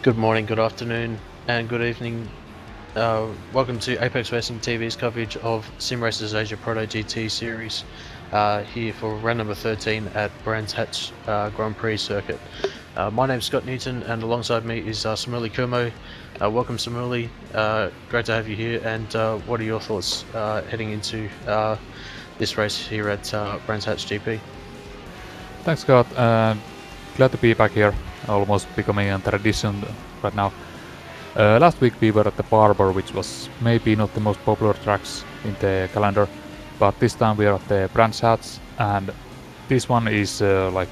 Good morning, good afternoon, and good evening. Welcome to Apex Racing TV's coverage of SimRacers Asia Proto-GT Series, here for round number 13 at Brands Hatch Grand Prix circuit. My name's Scott Newton, and alongside me is Samuli Kurmo. Welcome, Samuli. Great to have you here. And what are your thoughts heading into this race here at Brands Hatch GP? Thanks, Scott. Glad to be back here, almost becoming a tradition right now. Last week we were at the Barber, which was maybe not the most popular tracks in the calendar, but this time we are at the Brands Hatch, and this one is like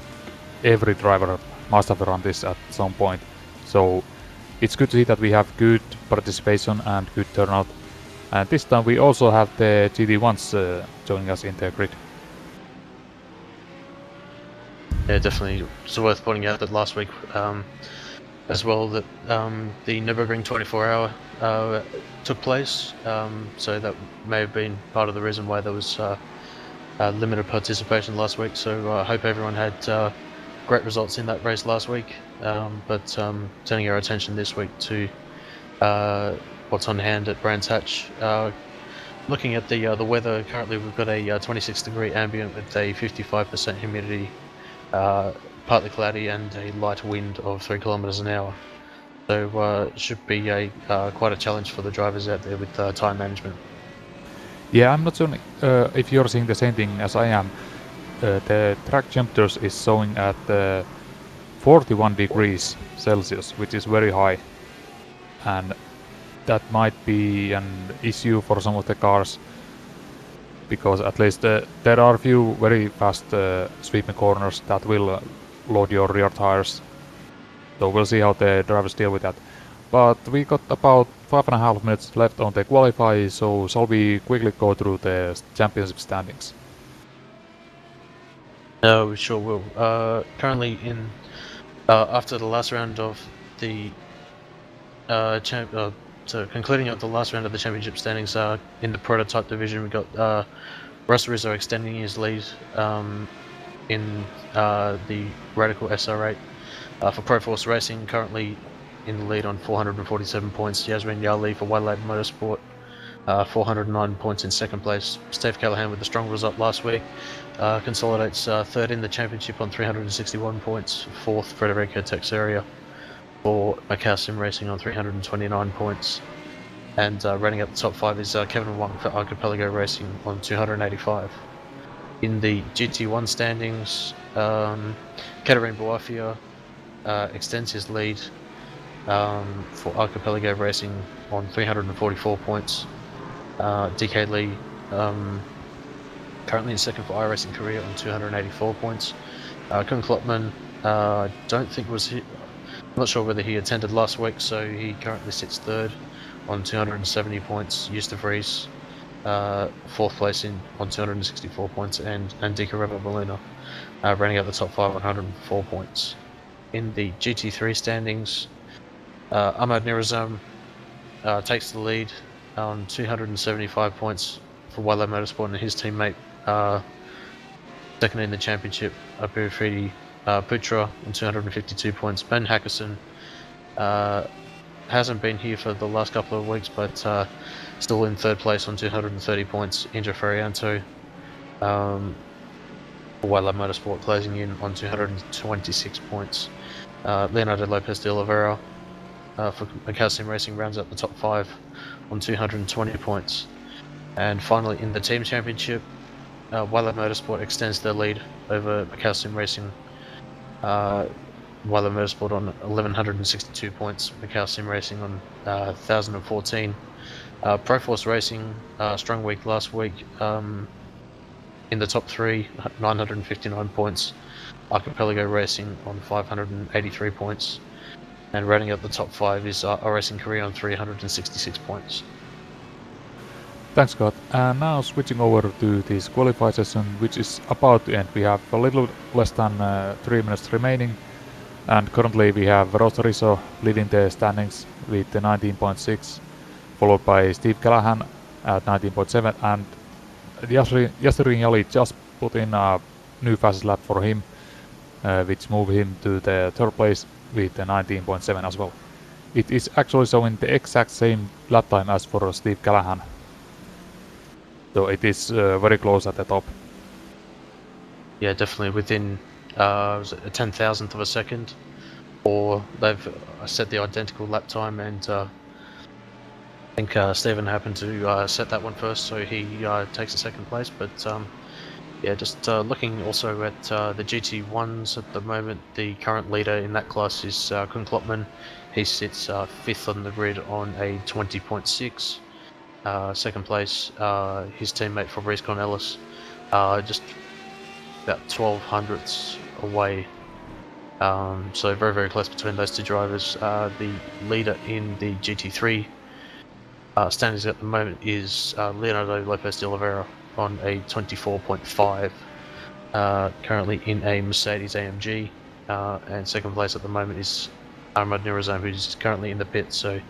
every driver must have run this at some point. So it's good to see that we have good participation and good turnout. And this time we also have the GT1s joining us in the grid. Yeah, definitely. It's worth pointing out that last week as well that the Nürburgring 24-hour took place, so that may have been part of the reason why there was limited participation last week. So I hope everyone had great results in that race last week, but turning our attention this week to what's on hand at Brands Hatch. Looking at the weather, currently we've got a 26-degree ambient with a 55% humidity, partly cloudy, and a light wind of 3 kilometers an hour. So it should be quite a challenge for the drivers out there with time management. Yeah, I'm not sure if you're seeing the same thing as I am. The track temperatures is showing at 41 degrees Celsius, which is very high, and that might be an issue for some of the cars, because at least there are a few very fast sweeping corners that will load your rear tires. So we'll see how the drivers deal with that. But we got about 5.5 minutes left on the qualify, so shall we quickly go through the championship standings? No, we sure will. Currently in after the last round of the concluding up the last round of the championship standings, in the prototype division, we got Russ Rizzo extending his lead in the Radical SR8. For Pro Force Racing, currently in the lead on 447 points. Yasmin Yali for Wildlife Motorsport, 409 points in second place. Steve Callahan with a strong result last week consolidates third in the championship on 361 points. Fourth, Federico Texeria for Macau Sim Racing on 329 points. And running up the top 5 is Kevin Wong for Archipelago Racing on 285. In the GT1 standings, Katerine Boafia extends his lead for Archipelago Racing on 344 points. DK Lee currently in second for iRacing Korea on 284 points. Kun Klopman, don't think was here. I'm not sure whether he attended last week, so he currently sits third on 270 points. Eustace Vries, fourth place on 264 points, and Dika Reva running out the top 5 on 104 points. In the GT3 standings, Ahmad Nirazam takes the lead on 275 points for Wildlife Motorsport, and his teammate second in the championship, Abirfidi Putra on 252 points. Ben Hackerson hasn't been here for the last couple of weeks, but still in third place on 230 points. Indra Ferianto for Wildlife Motorsport closing in on 226 points. Leonardo Lopez de Oliveira for Macau Sim Racing rounds up the top 5 on 220 points. And finally, in the team championship, Wildlife Motorsport extends their lead over Macau Sim Racing. Wildlife Motorsport on 1162 points, Macau Sim Racing on 1014. Pro Force Racing, strong week last week, in the top 3, 959 points. Archipelago Racing on 583 points. And rounding up the top 5 is iRacing Korea on 366 points. Thanks, Scott. And now switching over to this qualify session, which is about to end. We have a little less than 3 minutes remaining, and currently we have Ross Rizzo leading the standings with 19.6, followed by Steve Callahan at 19.7, and Yasrin Yali just put in a new fastest lap for him, which moved him to the third place with 19.7 as well. It is actually showing the exact same lap time as for Steve Callahan. So it is very close at the top. Yeah, definitely within was it a 10,000th of a second, or they've set the identical lap time, and I think Stephen happened to set that one first, so he takes the second place. But yeah, just looking also at the GT1s at the moment, the current leader in that class is Kuhn Klopman. He sits 5th on the grid on a 20.6. Second place, his teammate Fabrice Cornelis, just about 12 hundredths away. So very, very close between those two drivers. The leader in the GT3 standings at the moment is Leonardo Lopez de Oliveira on a 24.5. Currently in a Mercedes AMG, and second place at the moment is Ahmad Nirazam, who's currently in the pit. So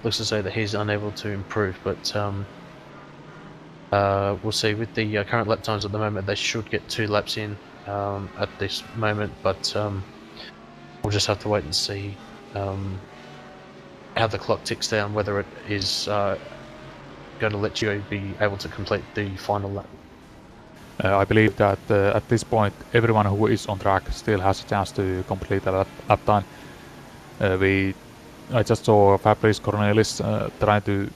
looks as though that he's unable to improve, but we'll see. With the current lap times at the moment, they should get 2 laps in at this moment, but we'll just have to wait and see how the clock ticks down, whether it is going to let you be able to complete the final lap. I believe that at this point everyone who is on track still has a chance to complete a lap time. I just saw Fabrice Cornelis trying to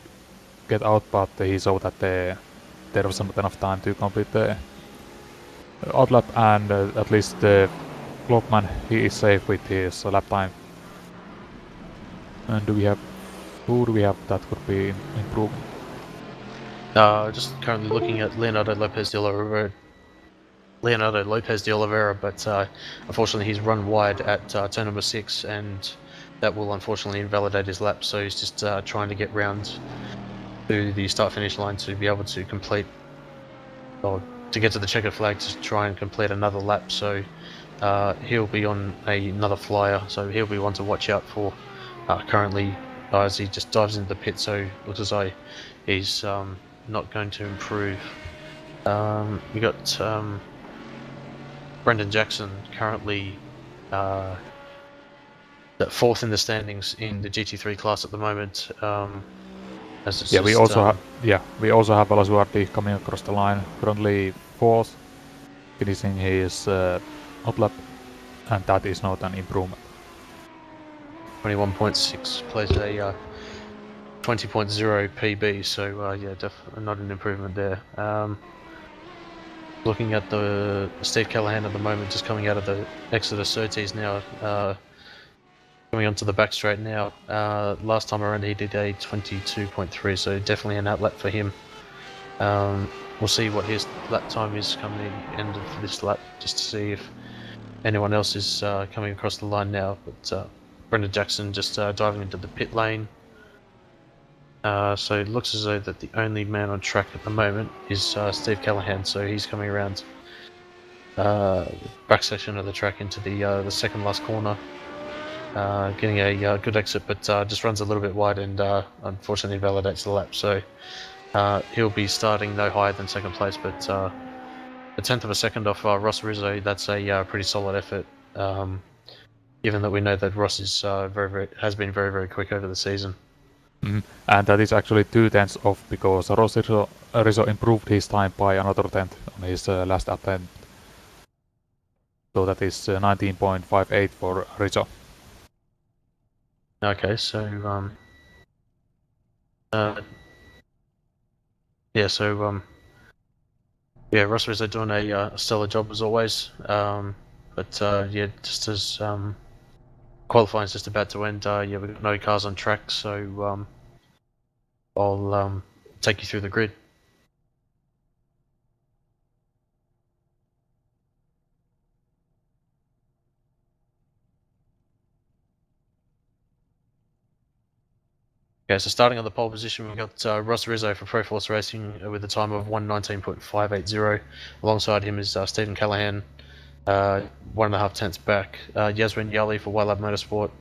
get out, but he saw that there was not enough time to complete the outlap, and at least Klopman, he is safe with his lap time. And who do we have that could be improving? Just currently looking at Leonardo Lopez de Oliveira, but unfortunately he's run wide at turn number 6, and that will unfortunately invalidate his lap. So he's just trying to get round to the start-finish line to be able to complete, or to get to the checkered flag to try and complete another lap. So he'll be on another flyer, so he'll be one to watch out for currently as he just dives into the pit. So looks as though he's not going to improve. We got Brendan Jackson currently at 4th in the standings in the GT3 class at the moment. We also have Valasuardi coming across the line, currently 4th, finishing his outlap, and that is not an improvement. 21.6 plays a 20.0 PB, so yeah, definitely not an improvement there. Looking at the Steve Callahan at the moment, just coming out of the Exeter Surtees now, coming onto the back straight now. Last time around he did a 22.3, so definitely an outlap for him. We'll see what his lap time is coming the end of this lap, just to see if anyone else is coming across the line now. But Brendan Jackson just diving into the pit lane. So it looks as though that the only man on track at the moment is Steve Callahan, so he's coming around back section of the track into the second last corner, getting a good exit, but just runs a little bit wide and unfortunately invalidates the lap. So he'll be starting no higher than second place, but a 10th of a second off Ross Rizzo, that's a pretty solid effort, given that we know that Ross is has been very, very quick over the season. And that is actually 2/10 off, because Ross Rizzo improved his time by another tenth on his last attempt. So that is 19.58 for Rizzo. Okay, so yeah, so yeah, Ross Rizzo doing a stellar job as always. But yeah, just as qualifying is just about to end, yeah, we've got no cars on track, so I'll take you through the grid. Okay, so starting on the pole position, we've got Ross Rizzo for Pro Force Racing with a time of 1:19.580. Alongside him is Stephen Callahan, 1.5 tenths back. Yasmin Yali for Wildlab Motorsport,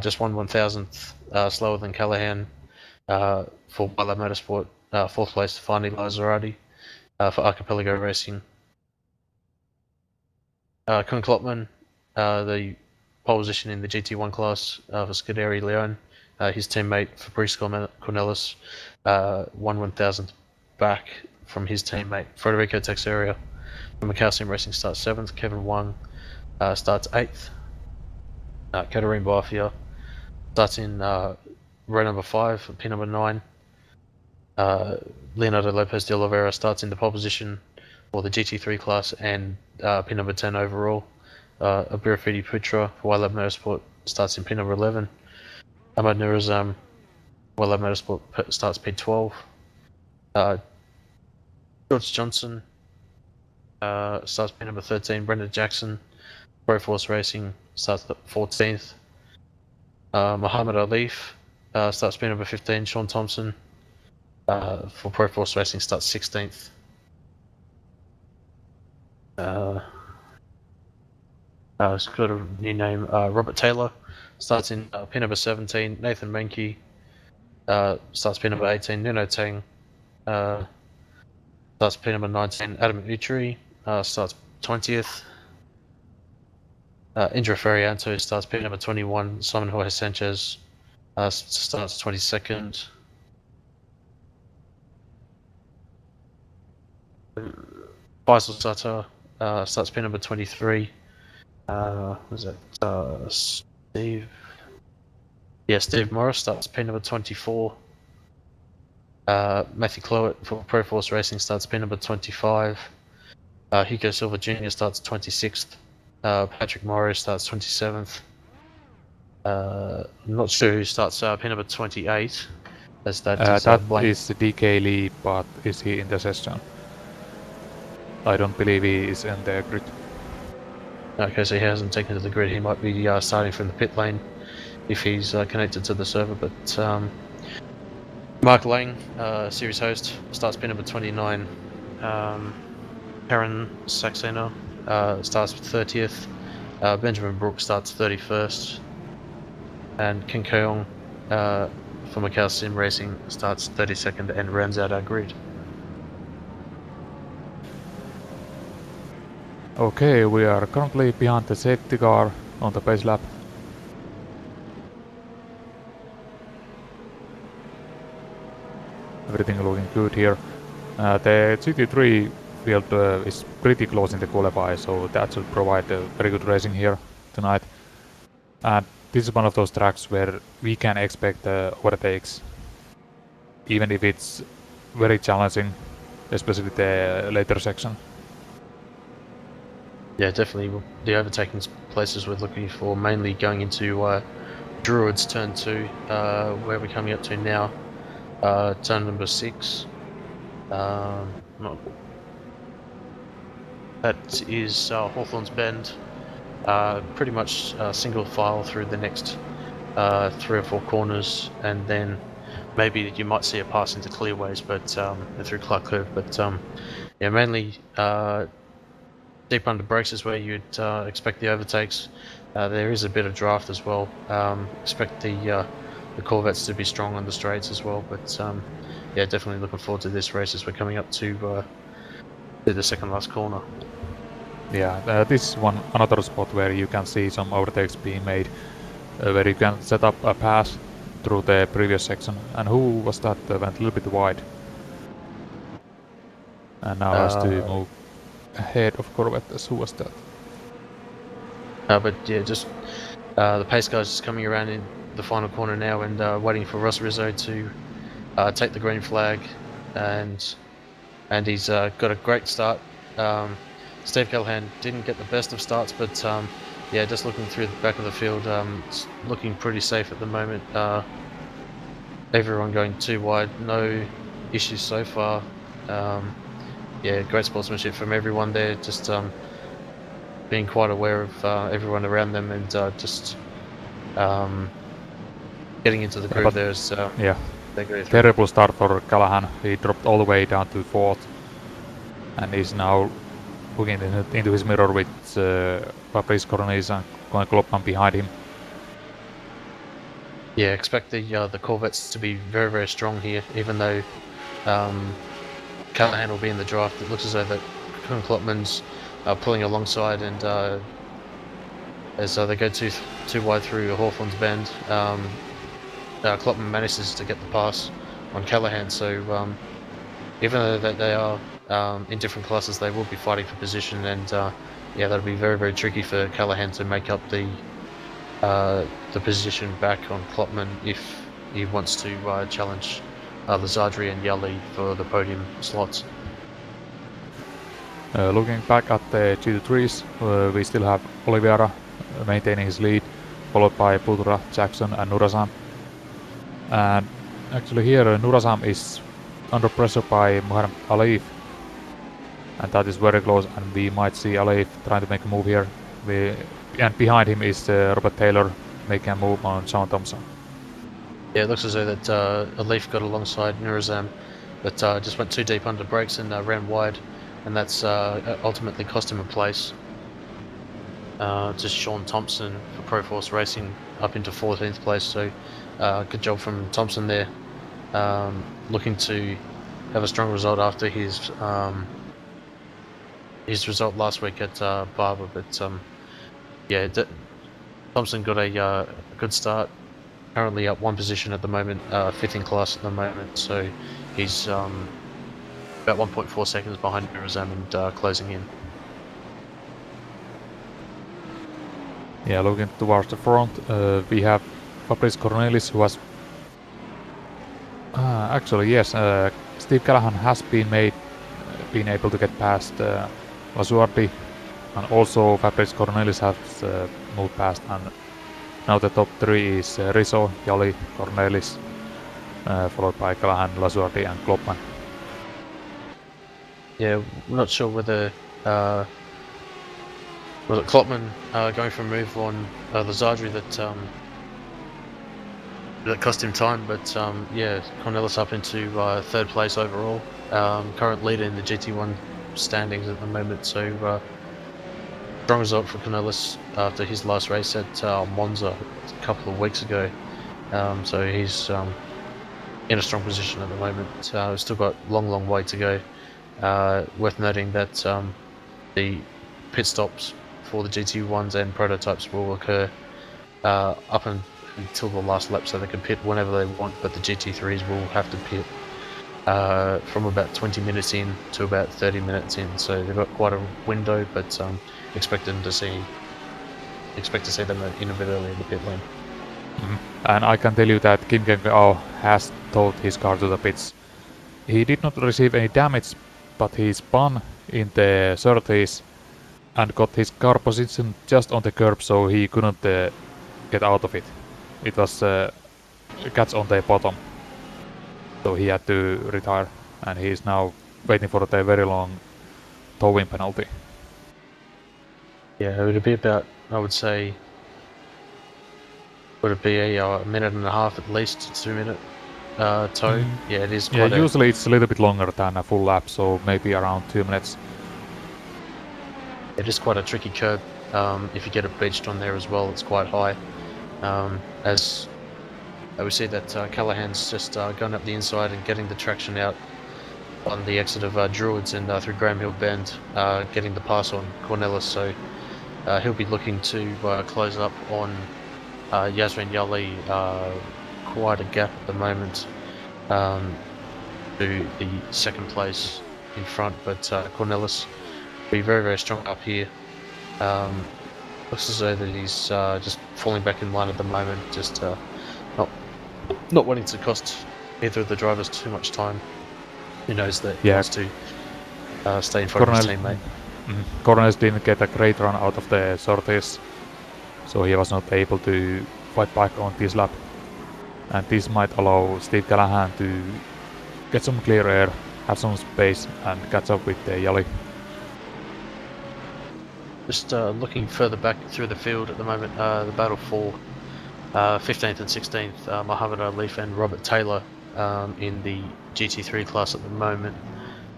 just 1/1000th slower than Callahan. For Wildlab Motorsport, 4th place Fani Lazarati for Archipelago Racing. Kuhn Klopman, the pole position in the GT1 class for Scuderi Leon, His teammate Fabrice Cornelis won 1,000 back from his teammate Federico Texeira from Macau Sim Racing starts 7th. Kevin Wang starts 8th. Katarine Barfia starts in row number 5, pin number 9. Leonardo Lopez de Oliveira starts in the pole position for the GT3 class and pin number 10 overall. Abirafidi Putra for YLab Motorsport starts in pin number 11. Ahmad Nurazam, YLab Motorsport starts pin 12. George Johnson starts pin number 13. Brendan Jackson, Proforce Racing starts at 14th. Muhammad Alif starts pin number 15. Sean Thompson for Proforce Racing starts 16th. It's got a new name. Robert Taylor starts in pin number 17. Nathan Menke starts pin number 18. Nuno Tang starts pin number 19. Adam Utri starts 20th. Indra Ferianto starts pin number 21. Simon Jorge Sanchez starts 22nd. Faisal Sata starts pin number 23. Was it Steve? Yeah, Steve Morris starts pin number 24. Matthew Clowett for Proforce Racing starts pin number 25. Hugo Silva Jr. starts 26th. Patrick Morris starts 27th. I'm not sure who starts pin number 28. As that is DK Lee, but is he in the session? I don't believe he is in the grid. Okay, so he hasn't taken to the grid. He might be starting from the pit lane if he's connected to the server. But Mark Lang, series host, starts pin number 29. Karen Saxena starts 30th. Benjamin Brooks starts 31st. And Ken Keong for Macau Sim Racing starts 32nd and rounds out our grid. Okay, we are currently behind the safety car on the base lap. Everything looking good here. The GT3 field is pretty close in the qualify, so that should provide very good racing here tonight. And this is one of those tracks where we can expect overtakes, even if it's very challenging, especially the later section. Yeah, definitely. The overtaking places we're looking for, mainly going into Druids turn 2, where we're coming up to now. Turn number 6. That is Hawthorne's Bend. Pretty much single file through the next 3 or 4 corners, and then maybe you might see a pass into Clearways, but through Clark Curve. But yeah, mainly deep under brakes is where you'd expect the overtakes. There is a bit of draft as well. Expect the Corvettes to be strong on the straights as well. But yeah, definitely looking forward to this race as we're coming up to the second last corner. Yeah, this is another spot where you can see some overtakes being made, where you can set up a pass through the previous section. And who was that went a little bit wide? And now has to move ahead of Corvettes. Who was that? But yeah, just the pace guy's just coming around in the final corner now and waiting for Ross Rizzo to take the green flag, and he's got a great start. Steve Callahan didn't get the best of starts, but yeah, just looking through the back of the field, it's looking pretty safe at the moment. Everyone going too wide, no issues so far. Yeah, great sportsmanship from everyone there, just being quite aware of everyone around them and just getting into the groove there. Yeah, terrible start for Callahan. He dropped all the way down to 4th, and he's now looking into his mirror with Fabrice Cornelis and Klopman behind him. Yeah, expect the Corvettes to be very, very strong here, even though Callahan will be in the draft. It looks as though that Klopman's pulling alongside, and as they go too wide through Hawthorne's Bend, Klopman manages to get the pass on Callahan. So even though that they are in different classes, they will be fighting for position, and yeah, that'll be very, very tricky for Callahan to make up the position back on Klopman if he wants to challenge Lazardri and Yali for the podium slots. Looking back at the GT3s, we still have Oliveira maintaining his lead, followed by Putra, Jackson and Nurasam. And actually here Nurasam is under pressure by Muhammad Alif, and that is very close, and we might see Alif trying to make a move here. And behind him is Robert Taylor making a move on Sean Thompson. Yeah, it looks as though that Alif got alongside Nurazam, but just went too deep under brakes and ran wide, and that's ultimately cost him a place. Just Sean Thompson for Proforce Racing up into 14th place, so good job from Thompson there. Looking to have a strong result after his result last week at Barber, but yeah, Thompson got a good start. Currently up one position at the moment, fifth in class at the moment, so he's about 1.4 seconds behind Nurazam and closing in. Yeah, looking towards the front, we have Fabrice Cornelis, who has actually yes, Steve Callahan has been able to get past Lasuardi, and also Fabrice Cornelis has moved past, and now the top three is Rizzo, Jali, Cornelis, followed by Callahan, Lasuardi and Klopman. Yeah, I'm not sure whether was it Klopman going for a move on Lazardri that cost him time, but yeah, Cornelis up into third place overall, current leader in the GT1 standings at the moment, so strong result for Cornelis after his last race at Monza a couple of weeks ago, so he's in a strong position at the moment. We've still got long way to go. Worth noting that the pit stops for the GT1s and prototypes will occur up until the last lap, so they can pit whenever they want, but the GT3s will have to pit from about 20 minutes in to about 30 minutes in, so they've got quite a window, but expect to see them in a bit early in the pit lane. And I can tell you that Kim Keng-ao has towed his car to the pits. He did not receive any damage, but he spun in the 30s and got his car positioned just on the curb, so he couldn't get out of it. It was catch on the bottom, so he had to retire, and he is now waiting for the very long towing penalty. Yeah, it would be about, I would say, would it be a minute and a half at least, 2 minute tow? Yeah, it is quite usually it's a little bit longer than a full lap, so maybe around 2 minutes. It is quite a tricky curb. If you get it beached on there as well, it's quite high. As we see that Callahan's just going up the inside and getting the traction out on the exit of Druids and through Graham Hill Bend, getting the pass on Cornelis, so he'll be looking to close up on Yazrin Yali, quite a gap at the moment to the second place in front, but Cornelis will be very strong up here. Looks as though that he's just falling back in line at the moment, just not wanting to cost either of the drivers too much time. He knows that he wants to stay in front of his teammate. Cornelis didn't get a great run out of the sorties, so he was not able to fight back on this lap. And this might allow Steve Callahan to get some clear air, have some space, and catch up with Jali. Just looking further back through the field at the moment, the battle for 15th and 16th, Muhammad Alif and Robert Taylor in the GT3 class at the moment.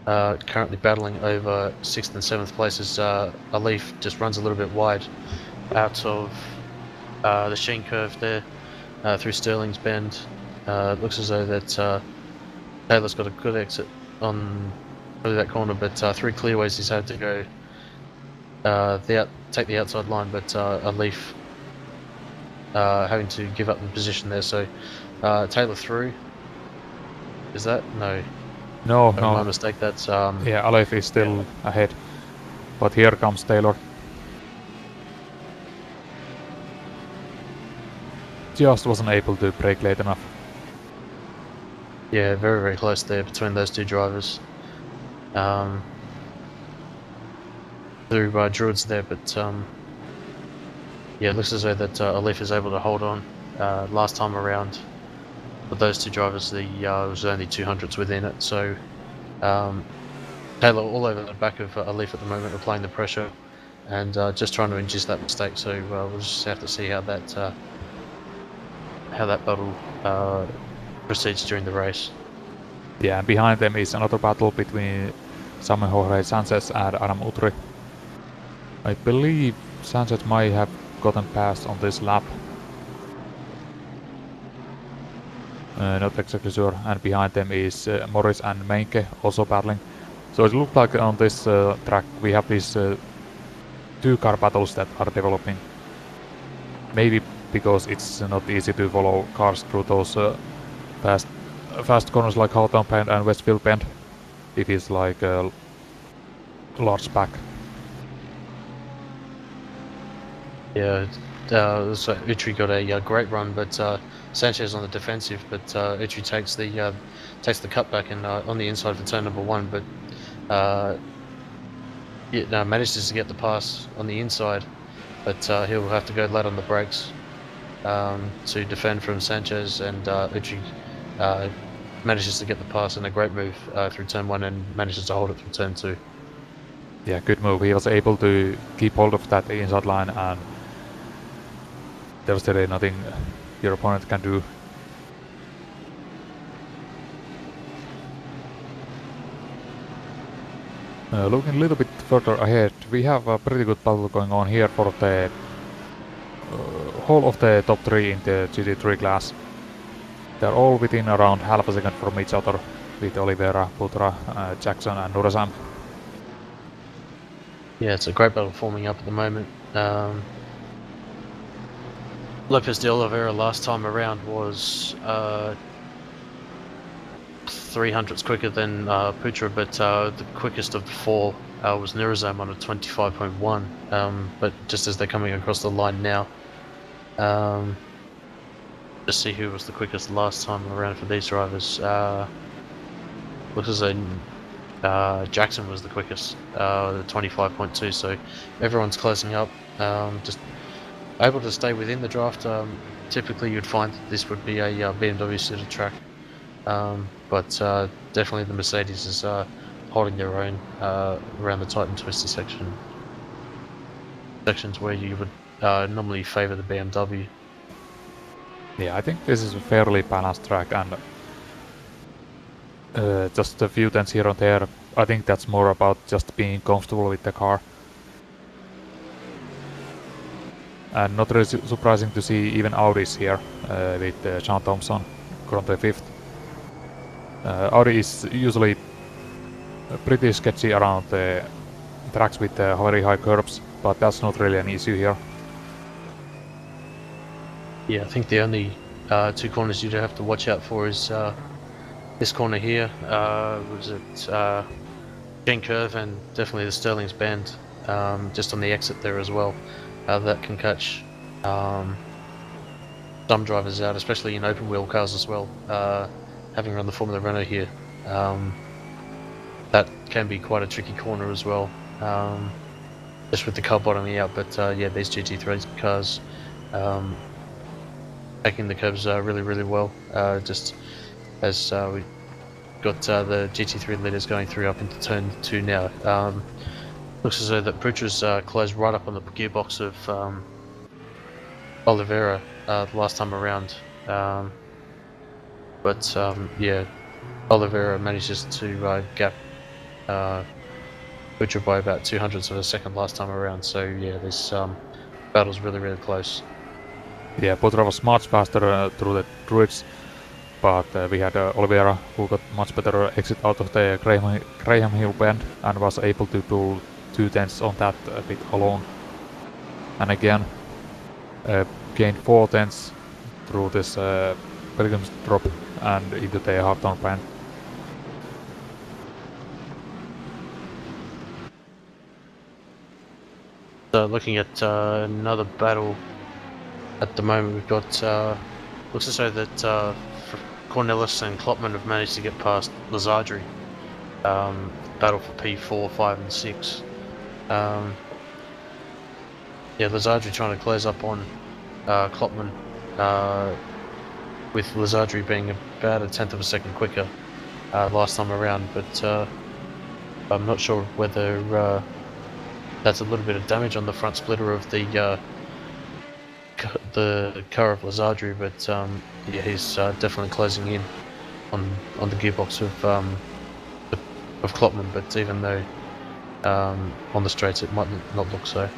Currently battling over 6th and 7th places. Alif just runs a little bit wide out of the Sheen curve there through Sterling's Bend. It looks as though that Taylor's got a good exit on that corner, but 3 clearways he's had to go take the outside line, but Alif having to give up the position there. So Taylor through. Is that no? No, My no. mistake. That's Yeah, Aleph is still ahead. But here comes Taylor. Just wasn't able to brake late enough. Yeah, very, very close there between those two drivers. Through Druids there, but yeah, it looks as though that Aleph is able to hold on. Last time around, with those two drivers, the was only 200s within it. So Taylor all over the back of Aleph at the moment, applying the pressure and just trying to induce that mistake. So we'll just have to see how that battle proceeds during the race. Yeah, and behind them is another battle between Samuel Jorge Sanchez and Adam Utri. I believe Sanchez might have gotten past on this lap. Not exactly sure. And behind them is Morris and Meinke also battling. So it looks like on this track we have these two car battles that are developing. Maybe because it's not easy to follow cars through those fast corners like Hawthorne Bend and Westfield Bend. If it's like a large pack. Yeah, so Utri got a great run, but Sanchez on the defensive. But Utri takes the cutback and on the inside for turn number one, but manages to get the pass on the inside, but he'll have to go late on the brakes to defend from Sanchez, and Utri manages to get the pass and a great move through turn one and manages to hold it through turn two. Yeah, good move. He was able to keep hold of that inside line, and there's really nothing your opponent can do. Looking a little bit further ahead, we have a pretty good battle going on here for the whole of the top 3 in the GT3 class. They're all within around half a second from each other, with Oliveira, Putra, Jackson and Nurazam. Yeah, it's a great battle forming up at the moment. Lopez de Oliveira last time around was 300s quicker than Putra, but the quickest of the four was Nurazam on a 25.1. But just as they're coming across the line now, just see who was the quickest last time around for these drivers. Looks as though Jackson was the quickest, the 25.2. So everyone's closing up. Just able to stay within the draft. Typically, you'd find that this would be a BMW suited track. But definitely the Mercedes is holding their own around the tight and twisty sections where you would normally favour the BMW. Yeah, I think this is a fairly balanced track, and just a few tenths here and there. I think that's more about just being comfortable with the car. And not really surprising to see even Audis here with Sean Thompson currently 5th. Audi is usually pretty sketchy around the tracks with very high curbs, but that's not really an issue here. Yeah, I think the only two corners you'd have to watch out for is this corner here. Was it Gen Curve and definitely the Sterling's Bend, just on the exit there as well. That can catch some drivers out, especially in open wheel cars as well. Having run the Formula Renault here, that can be quite a tricky corner as well, just with the car bottoming out. But yeah, these GT3 cars taking the curves really, really well. Just as we got the GT3 leaders going through up into turn 2 now. Looks as though that Putra's closed right up on the gearbox of Oliveira the last time around. But yeah, Oliveira manages to gap Putra by about 200ths of a second last time around. So yeah, this battle's really, really close. Yeah, Putra was much faster through the druids, but we had Oliveira who got much better exit out of the Graham Hill bend and was able to pull 2 tenths on that bit alone. And again, gained 4 tenths through this Pilgrim's drop and into the hard-turn band. So looking at another battle at the moment, we've got looks as though that Cornelis and Klopman have managed to get past Lazardri. Battle for P4, 5 and 6. Yeah, Lazardri trying to close up on Klopman, with Lazardri being about a tenth of a second quicker last time around, but I'm not sure whether that's a little bit of damage on the front splitter of the car of Lazardri, but yeah, he's definitely closing in on the gearbox of Klopman, but even though on the straights it might not look so.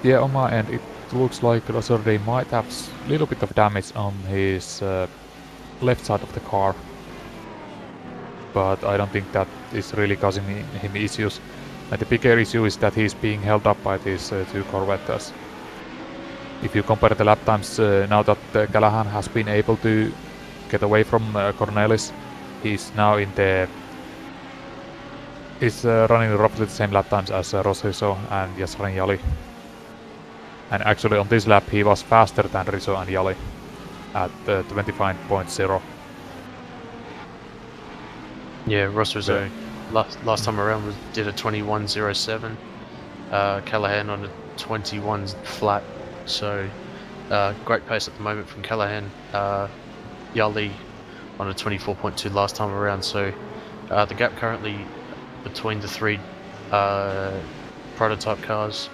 Yeah, on my end it looks like Lazardri might have a little bit of damage on his left side of the car, but I don't think that is really causing him issues. And the bigger issue is that he's being held up by these two Corvettes. If you compare the lap times now that Callahan has been able to get away from Cornelis, he's now in the... He's running roughly the same lap times as Ross Rizzo and Yassarin Jali. And actually on this lap he was faster than Rizzo and Jali at 25.0. Yeah, Ross Rizzo last time around did a 21.07. Callahan on a 21 flat. So great pace at the moment from Callahan. Jali on a 24.2 last time around. So the gap currently between the three prototype cars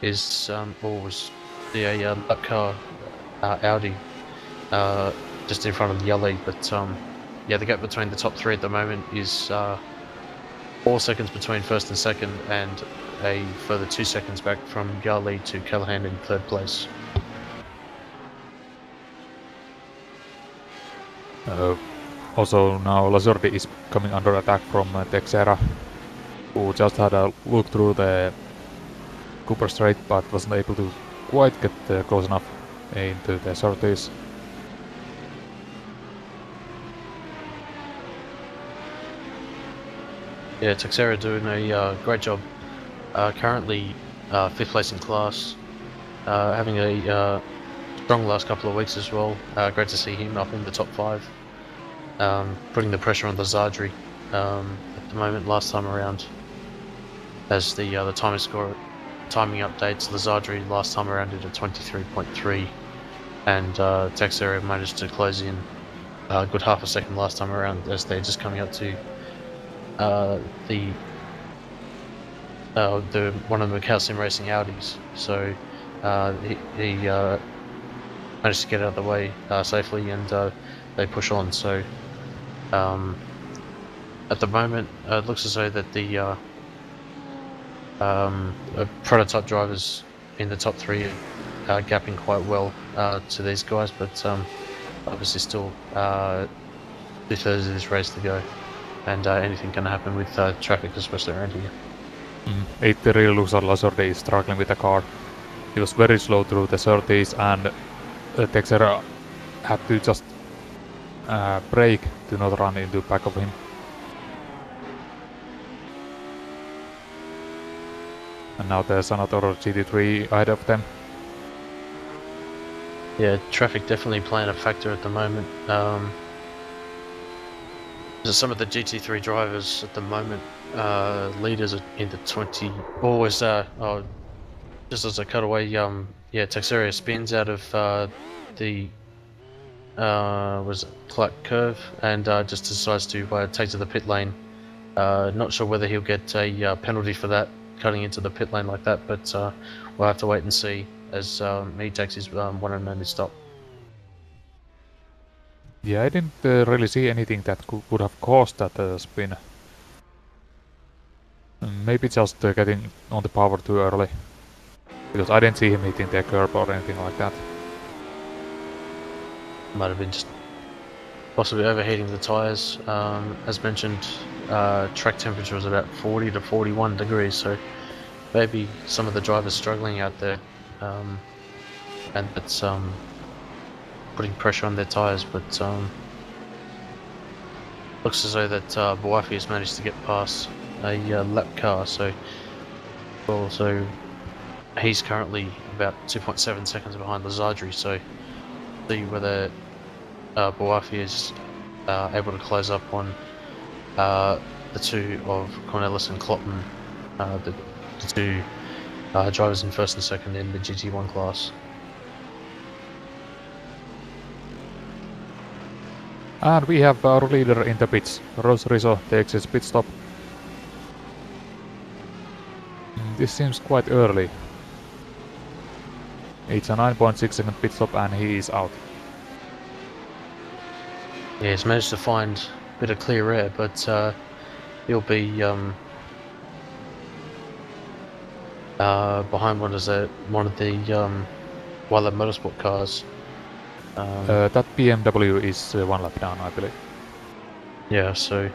is was the lap car Audi just in front of Jali, but yeah, the gap between the top three at the moment is 4 seconds between first and second, and a further 2 seconds back from Jali to Callahan in third place. Also now Lazardri is coming under attack from Texera, who just had a look through the Cooper Straight but wasn't able to quite get close enough into the sorties. Yeah, Texera doing a great job. Currently 5th place in class, having a strong last couple of weeks as well. Great to see him up in the top 5. Putting the pressure on Lazardri at the moment. Last time around, as the timing updates, Lazardri last time around did a 23.3, and Texera managed to close in a good half a second last time around, as they're just coming up to the one of the Calcium Racing Audis. So he managed to get out of the way safely, and they push on. So at the moment it looks as though that the prototype drivers in the top 3 are gapping quite well to these guys, but obviously still 2/3 of this race to go, and anything can happen with traffic, especially around here. It really looks like Lazardri is struggling with the car. He was very slow through the 30s, and Texera had to just brake to not run into the back of him. And now there's another GT3 ahead of them. Yeah, traffic definitely playing a factor at the moment. Some of the GT3 drivers at the moment, leaders in the 20, always, just as a cutaway, yeah, Texera spins out of the was it Clark curve, and just decides to take to the pit lane. Not sure whether he'll get a penalty for that, cutting into the pit lane like that, but we'll have to wait and see as he takes his one and only stop. Yeah, I didn't really see anything that would have caused that spin. Maybe just getting on the power too early, because I didn't see him hitting the curb or anything like that. Might have been just possibly overheating the tyres. As mentioned, track temperature was about 40 to 41 degrees, so maybe some of the drivers struggling out there, and it's putting pressure on their tyres. But looks as though that Boafi has managed to get past a lap car, so he's currently about 2.7 seconds behind Lazardri. So see whether Boafi is able to close up on the two of Cornelis and Clotton, the two drivers in first and second in the GT1 class. And we have our leader in the pits. Ros Rizzo takes his pit stop. This seems quite early. It's a 9.6 second pit stop and he is out. Yeah, he's managed to find a bit of clear air, but he'll be behind one of the Wildland Motorsport cars. That BMW is one lap down, I believe. Yeah, so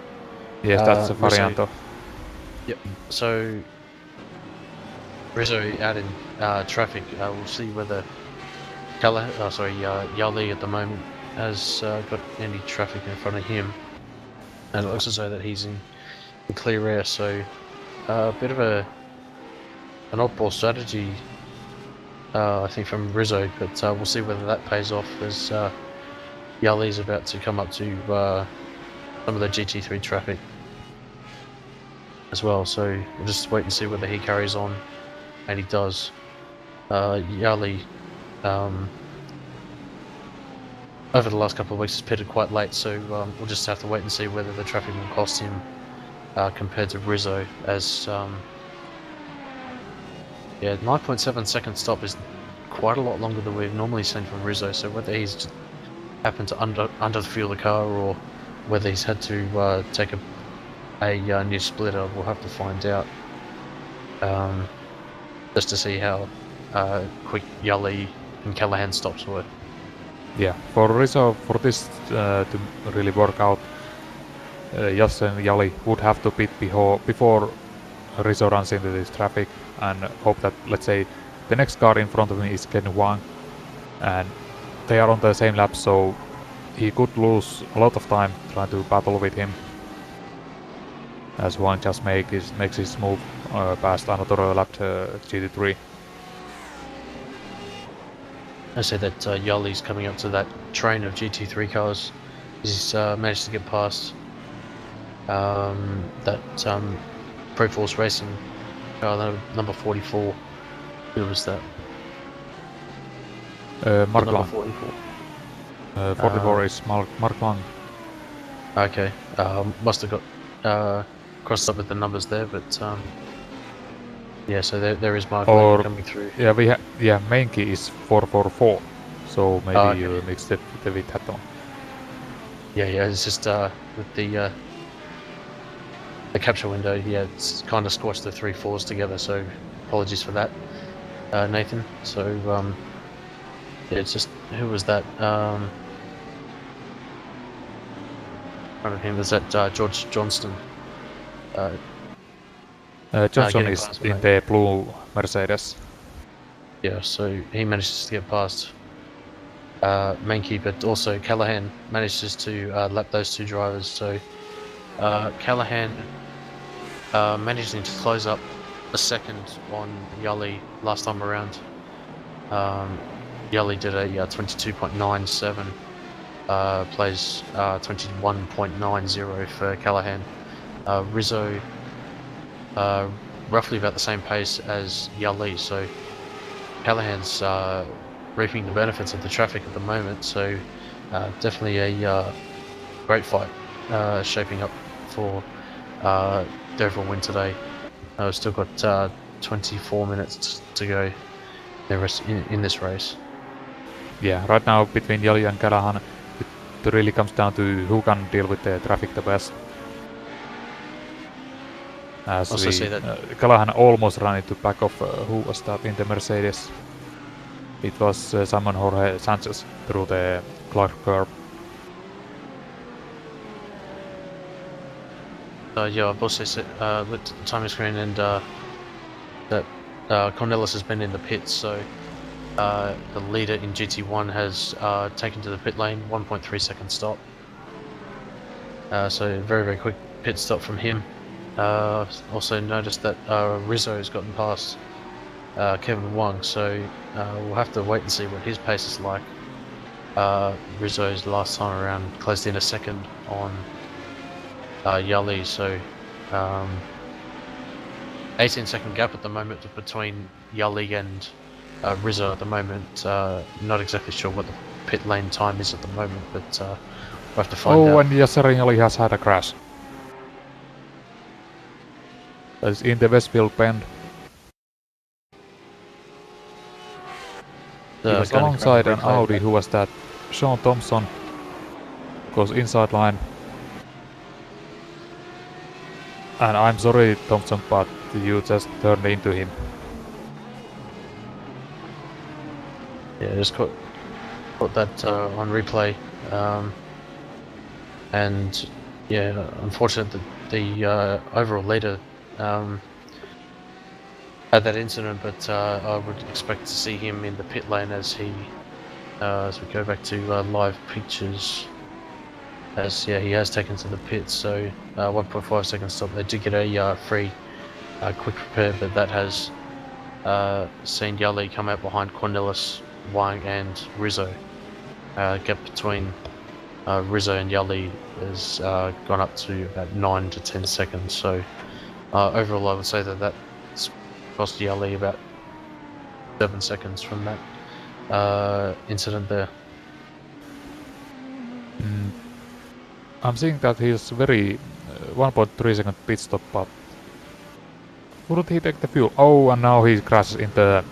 yes, that's a Varianto. Yep. So Rizzo out in traffic. We'll see whether Yali at the moment has got any traffic in front of him, and it looks as though that he's in clear air. So a bit of an oddball strategy, I think, from Rizzo, but we'll see whether that pays off as Yali's about to come up to some of the GT3 traffic as well. So we'll just wait and see whether he carries on, and he does. Yali over the last couple of weeks has pitted quite late, so we'll just have to wait and see whether the traffic will cost him compared to Rizzo, as 9.7 second stop is quite a lot longer than we've normally seen from Rizzo, so whether he's just happened to under fuel the car or whether he's had to take a new splitter, we'll have to find out, just to see how quick Yali and Callahan stops were. Yeah, for Rizzo, for this to really work out, Jasse and Yali would have to pit before Rizzo runs into this traffic, and hope that, let's say, the next car in front of me is Ken Wang, and they are on the same lap, so he could lose a lot of time trying to battle with him, as Wang just makes his move past another lapped GT3. I say that Yali's coming up to that train of GT3 cars. He's managed to get past that Pro Force Racing car, number 44. Who was that? Mark number Lang. 44. 44 is Mark Lang. Okay, must have got crossed up with the numbers there, but yeah, so there is Mark Lang coming through. Yeah, main key is 444, so maybe okay. You mixed it with that one. Yeah, it's just with the capture window, yeah, it's kind of squashed the 3 4s together, so apologies for that, Nathan. So yeah, it's just, who was that? In front of him was that George Johnston. Johnson is in the blue Mercedes. Yeah, so he manages to get past Mankey, but also Callahan manages to lap those two drivers. So Callahan managing to close up a second on Yali last time around. Yali did a 22.97, plays 21.90 for Callahan. Rizzo roughly about the same pace as Yali, so Callahan's reaping the benefits of the traffic at the moment, so definitely a great fight shaping up for Deverell win today. We've still got 24 minutes to go in this race. Yeah, right now between Yali and Callahan, it really comes down to who can deal with the traffic the best. As also see that Callahan almost ran into back of who was that in the Mercedes? It was Simon Jorge Sanchez through the Clark curve. yeah, I've also looked at the timing screen, and that Cornelis has been in the pits, so the leader in GT1 has taken to the pit lane, 1.3 second stop. So very, very quick pit stop from him. Also noticed that Rizzo has gotten past Kevin Wang, so we'll have to wait and see what his pace is like. Rizzo's last time around closed in a second on Yali, so 18-second gap at the moment between Yali and Rizzo at the moment. Not exactly sure what the pit lane time is at the moment, but we'll have to find out. Oh, and Yasser has had a crash. That's in the Westfield Bend. He was alongside an Audi. Who was that? Sean Thompson goes inside line. And I'm sorry, Thompson, but you just turned into him. Yeah, just caught that on replay. And yeah, unfortunate that the overall leader had that incident, but I would expect to see him in the pit lane as he as we go back to live pictures. As yeah, he has taken to the pits, so 1.5 second stop. They did get a free quick repair, but that has seen Yali come out behind Cornelis, Wang, and Rizzo. Gap between Rizzo and Yali has gone up to about 9 to 10 seconds. So overall, I would say that that's cost Yali about 7 seconds from that incident there. I'm seeing that he's very 1.3 second pit stop, but wouldn't he take the fuel? Oh, and now he crashes in the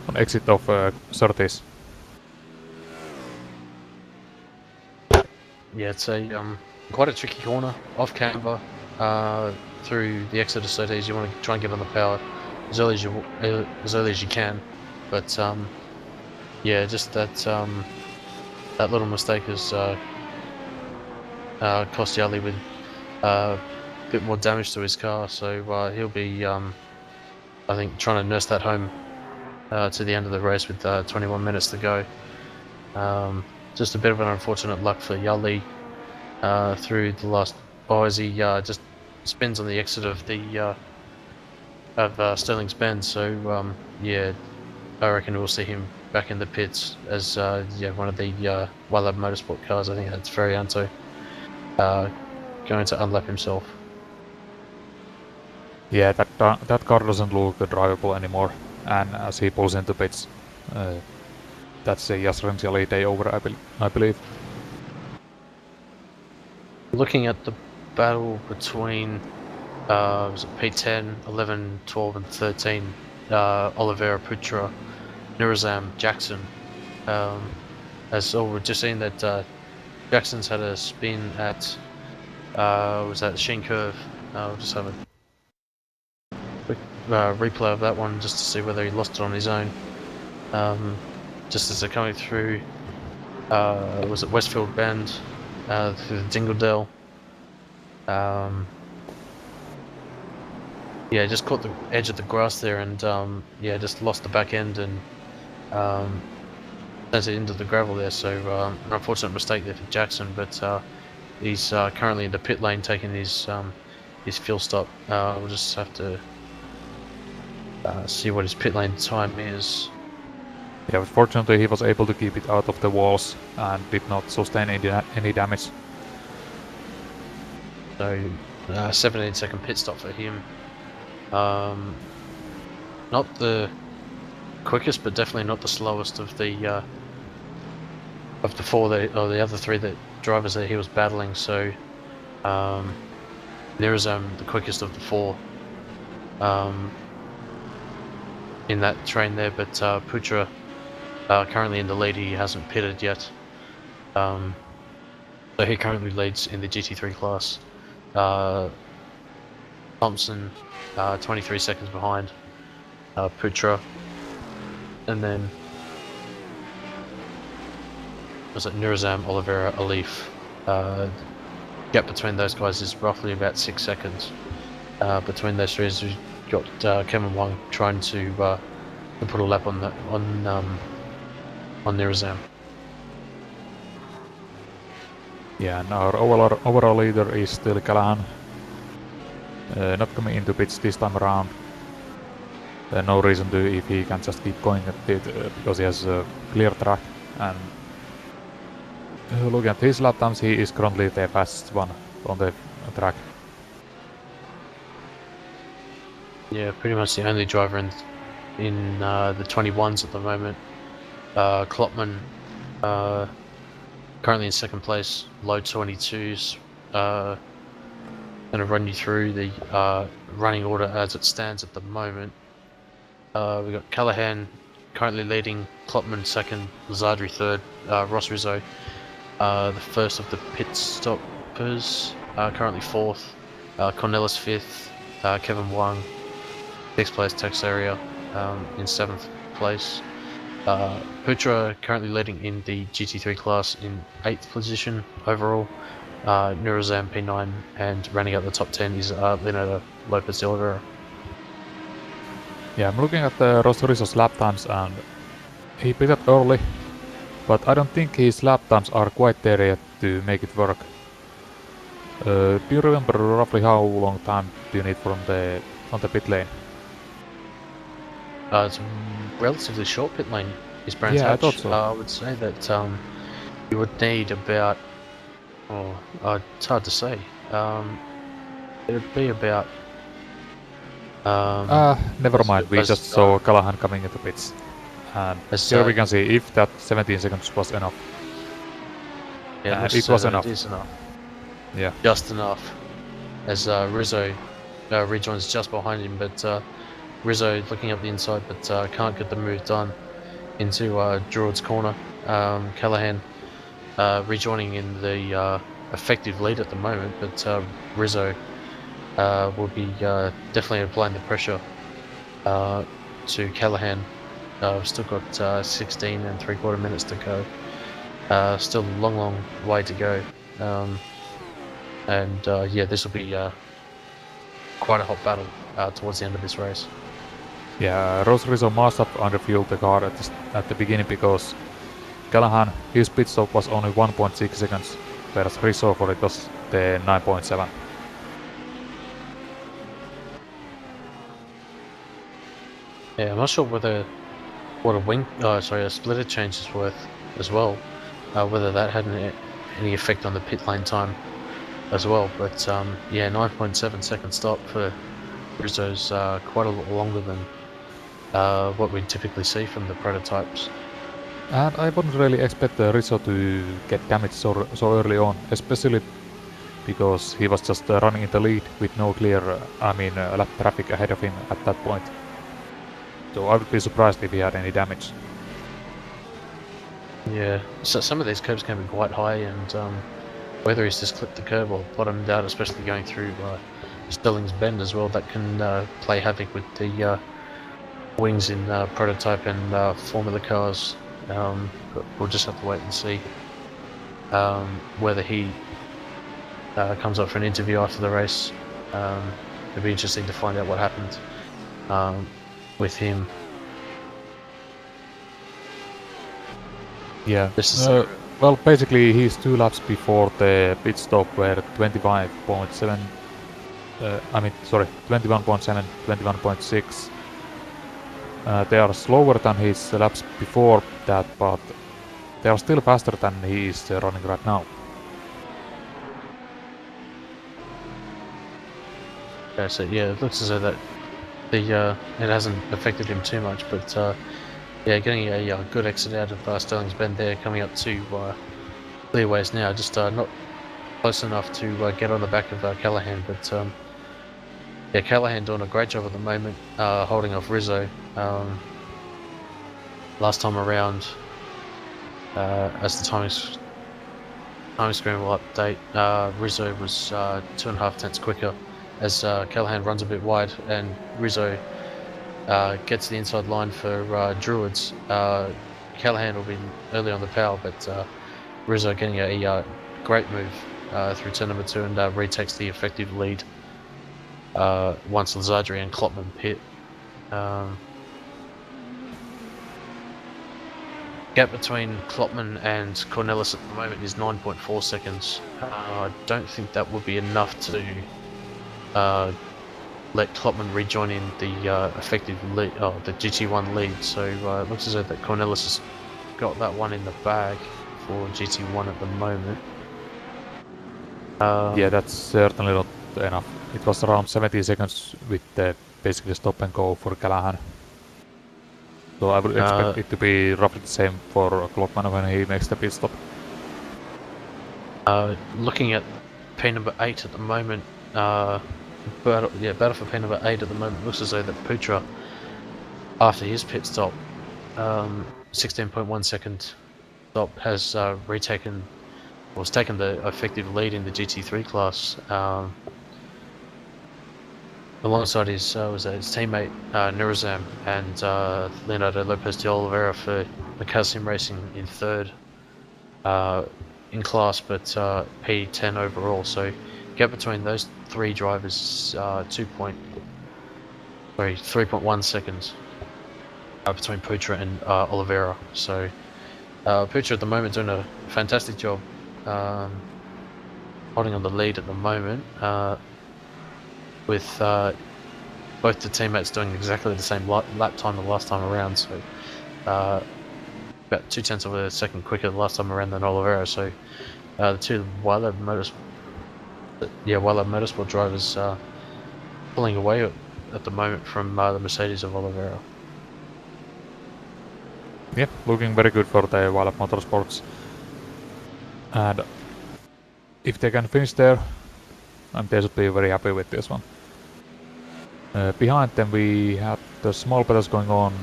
on exit of Surtees. Yeah, it's a quite a tricky corner off camber through the exit of Surtees. You want to try and get on the power as early as you can, but yeah, just that that little mistake has cost Yali with a bit more damage to his car, so he'll be I think trying to nurse that home to the end of the race with 21 minutes to go. Just a bit of an unfortunate luck for Yali through the last. Oh, as he just spins on the exit of the of Sterling's Bend. So yeah, I reckon we'll see him back in the pits as yeah, one of the Wildlab Motorsport cars. I think that's Varianto going to unlap himself. Yeah, that car doesn't look drivable anymore, and as he pulls into pits, that's a Yasrin's Yali day over, I believe. Looking at the battle between was it P10, 11, 12 and 13, Oliveira, Putra, Nurazam, Jackson. As we're just seeing that Jackson's had a spin at was that Sheen Curve. We'll just have a quick replay of that one just to see whether he lost it on his own. Just as they're coming through, was it Westfield Bend through the Dingledale. Yeah, just caught the edge of the grass there and yeah, just lost the back end and sent it into the gravel there. So an unfortunate mistake there for Jackson, but he's currently in the pit lane taking his fuel stop. We'll just have to see what his pit lane time is. Yeah, but fortunately he was able to keep it out of the walls and did not sustain any damage. So 17-second pit stop for him. Not the quickest, but definitely not the slowest of the four or the other three drivers that he was battling. So there is the quickest of the four in that train there, but Putra currently in the lead. He hasn't pitted yet, so he currently leads in the GT3 class. Thompson 23 seconds behind Putra, and then was it Nurazam, Oliveira, Alif. Gap between those guys is roughly about 6 seconds between those three. As we got Kevin Wang trying to put a lap on Nirazam. Yeah, and our overall leader is still Callahan. Not coming into pits this time around. No reason to if he can just keep going at it because he has a clear track. And looking at his lap times, he is currently the fastest one on the track. Yeah, pretty much the only driver in the 21s at the moment. Klopman currently in second place, low 22s. Going to run you through the running order as it stands at the moment. We've got Callahan currently leading, Klopman second, Lazardri third, Ross Rizzo the first of the pit stoppers, currently fourth, Cornelis fifth, Kevin Wang sixth place, Texaria in seventh place. Putra currently leading in the GT3 class in 8th position overall. Nirazam P9, and running out the top 10 is Leonardo Lopez de Oliveira. Yeah, I'm looking at the Rostorizo's lap times and he pitted early, but I don't think his lap times are quite there yet to make it work. Do you remember roughly how long time do you need from on the pit lane? It's a relatively short pit lane, is Brands Yeah, I Hatch. thought so. I would say that you would need about, it's hard to say. It would be about. Never mind, we just saw Callahan coming into pits. And here we can see if that 17 seconds was enough. Yeah, and it was enough. It is enough. Yeah. Just enough. As Rizzo rejoins just behind him, but Rizzo looking up the inside, but can't get the move done into Druid's corner. Callahan rejoining in the effective lead at the moment, but Rizzo will be definitely applying the pressure to Callahan. We've still got 16 and 3/4 minutes to go. Still a long way to go. Yeah, this will be quite a hot battle towards the end of this race. Yeah, Ross Rizzo must have underfueled the car at the beginning because Callahan, his pit stop was only 1.6 seconds, whereas Rizzo for it was the 9.7. Yeah, I'm not sure what a a splitter change is worth as well. Whether that had any effect on the pit lane time as well. But yeah, 9.7 second stop for Rizzo's quite a lot longer than what we typically see from the prototypes. And I wouldn't really expect Rizzo to get damaged so early on, especially because he was just running in the lead with no clear, lap traffic ahead of him at that point. So I would be surprised if he had any damage. Yeah, so some of these curves can be quite high, and whether he's just clipped the curve or bottomed out, especially going through Sterling's Bend as well, that can play havoc with the wings in prototype and Formula cars. But we'll just have to wait and see whether he comes up for an interview after the race. It'll be interesting to find out what happened with him. Yeah, well, basically his 2 laps before the pit stop were 21.7, 21.6. They are slower than his laps before that, but they are still faster than he is running right now. Yeah, so yeah, it looks as though that it hasn't affected him too much, but yeah, getting a good exit out of Sterling's Bend there, coming up to Clearways now, just not close enough to get on the back of Callahan, but yeah, Callahan doing a great job at the moment, holding off Rizzo. Last time around, as the timing scramble update, Rizzo was 2.5 tenths quicker, as Callahan runs a bit wide and Rizzo gets the inside line for Druids. Callahan will be early on the power, but Rizzo getting a great move through turn number 2 and retakes the effective lead. once Lazardri and Klopman pit. Gap between Klopman and Cornelis at the moment is 9.4 seconds. I don't think that would be enough to let Klopman rejoin in the effective lead, the GT1 lead. So it looks as though that Cornelis has got that one in the bag for GT1 at the moment. Yeah, that's certainly not enough. It was around 70 seconds with basically stop and go for Callahan. So I would expect it to be roughly the same for Klopman when he makes the pit stop. Looking at P number 8 at the moment, battle for P number 8 at the moment, looks as though that Putra, after his pit stop, 16.1 second stop, has taken the effective lead in the GT3 class. Alongside his teammate Nurazam and Leonardo Lopez de Oliveira for Macassim Racing in third in class, but P10 overall. So gap between those three drivers is 3.1 seconds between Putra and Oliveira. So Putra at the moment doing a fantastic job holding on the lead at the moment. With both the teammates doing exactly the same lap time the last time around, so about 0.2 of a second quicker the last time around than Oliveira. So the two Wilab Motorsport drivers pulling away at the moment from the Mercedes of Oliveira. Yeah, looking very good for the Wilab Motorsports. And if they can finish there, they should be very happy with this one. Behind them we had the small battles going on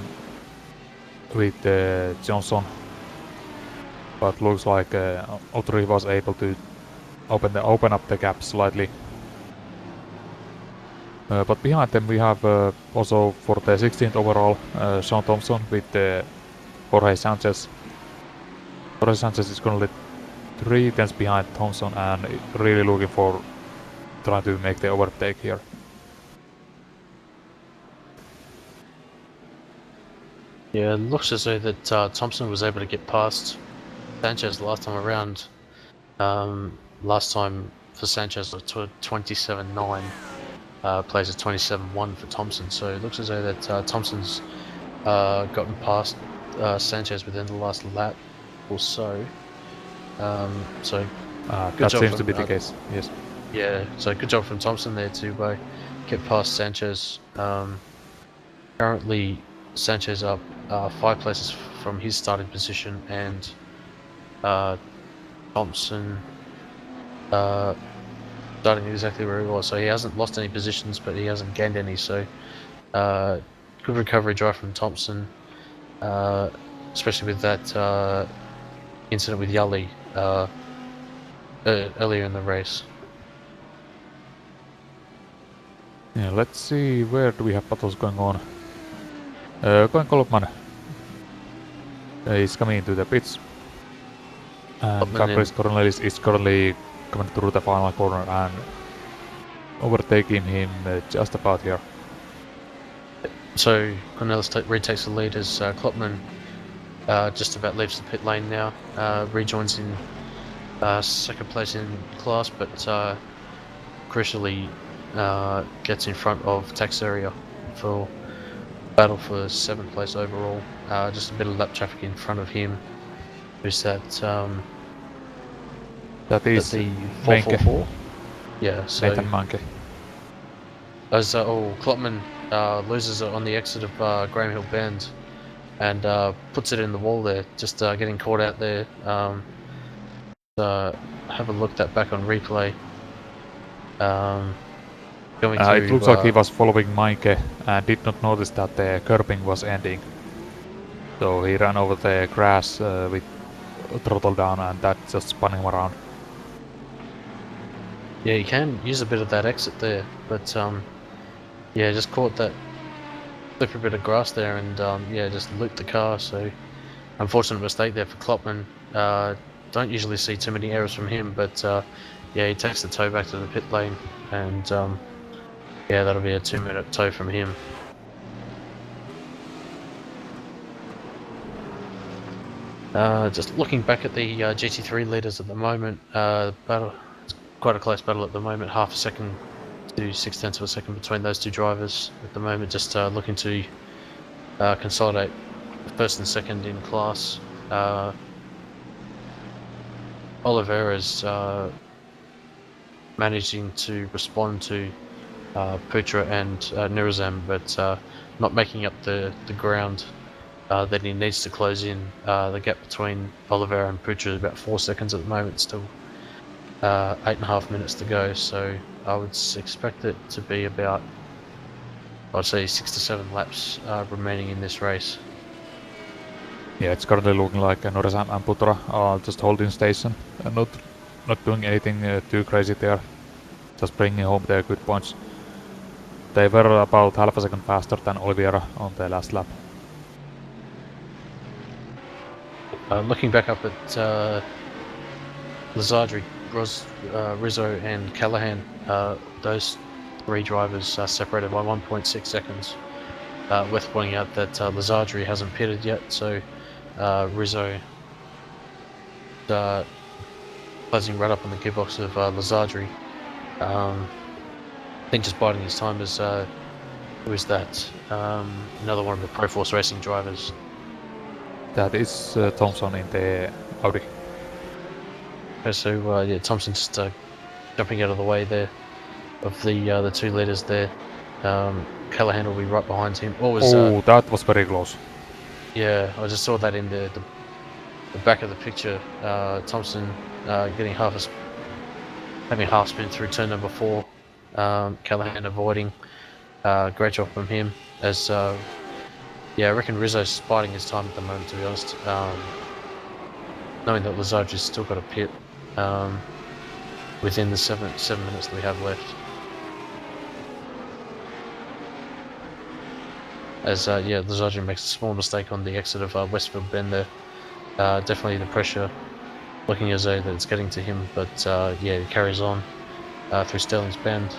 with Johnson, but looks like Autry was able to open up the gap slightly. But behind them we have also for the 16th overall Sean Thompson with Jorge Sanchez. Jorge Sanchez is currently 3 tenths behind Thompson and really looking for trying to make the overtake here. Yeah, it looks as though that Thompson was able to get past Sanchez last time around. Last time for Sanchez was 27.9, plays at 27.1 for Thompson. So it looks as though that Thompson's gotten past Sanchez within the last lap or so. So good that job seems from, to be the case. Yes. Yeah, so good job from Thompson there to get past Sanchez. Currently, Sanchez up 5 places from his starting position, and Thompson starting exactly where he was. So he hasn't lost any positions, but he hasn't gained any. So good recovery drive from Thompson, especially with that incident with Yali earlier in the race. Yeah, let's see, where do we have battles going on? Glenn Kolopman is coming into the pits. And Gabriel Cornelis is currently coming through the final corner and overtaking him just about here. So Cornelis retakes the lead as Klopman just about leaves the pit lane now, rejoins in second place in class, but crucially gets in front of Taxeria for battle for 7th place overall. Just a bit of lap traffic in front of him. Who's that? That is the 444. Yeah, so Nathan Manke. As Klopman loses it on the exit of Graham Hill Bend and puts it in the wall there, just getting caught out there. Have a look at that back on replay. It looks like he was following Manke and did not notice that the curbing was ending. So he ran over the grass with throttle down, and that just spun him around. Yeah, you can use a bit of that exit there, but yeah, just caught that slippery bit of grass there and yeah, just looped the car. So unfortunate mistake there for Klopman. Don't usually see too many errors from him, but yeah, he takes the tow back to the pit lane and Yeah, that'll be a 2-minute tow from him. Just looking back at the GT3 leaders at the moment, battle, it's quite a close battle at the moment, half a second to 0.6 of a second between those two drivers at the moment, just looking to consolidate first and second in class. Oliveira's managing to respond to Putra and Nirazam, but not making up the ground that he needs to close in. The gap between Oliveira and Putra is about 4 seconds at the moment, still 8.5 minutes to go, so I would expect it to be about, I'd say, 6 to 7 laps remaining in this race. Yeah, it's currently looking like Norizam and Putra are just holding station and not doing anything too crazy there. Just bringing home their good points. They were about half a second faster than Oliveira on their last lap. Looking back up at Lazardri, Rizzo and Callahan, those three drivers are separated by 1.6 seconds. Worth pointing out that Lazardri hasn't pitted yet, so Rizzo closing right up on the gearbox of Lazardri. I think just biding his time is who is that? Another one of the Pro Force Racing drivers. That is Thompson in the Audi. Okay, so yeah, Thompson just jumping out of the way there of the two leaders there. Callahan will be right behind him. That was very close. Yeah, I just saw that in the back of the picture. Thompson getting having half spin through turn number 4. Callahan avoiding. Great job from him. As yeah, I reckon Rizzo's biding his time at the moment, to be honest. Knowing that Lazardri's still got a pit within the 7 minutes that we have left. As yeah, Lazardri makes a small mistake on the exit of Westfield Bend there. Definitely the pressure looking as though that it's getting to him, but yeah, he carries on through Sterling's Bend.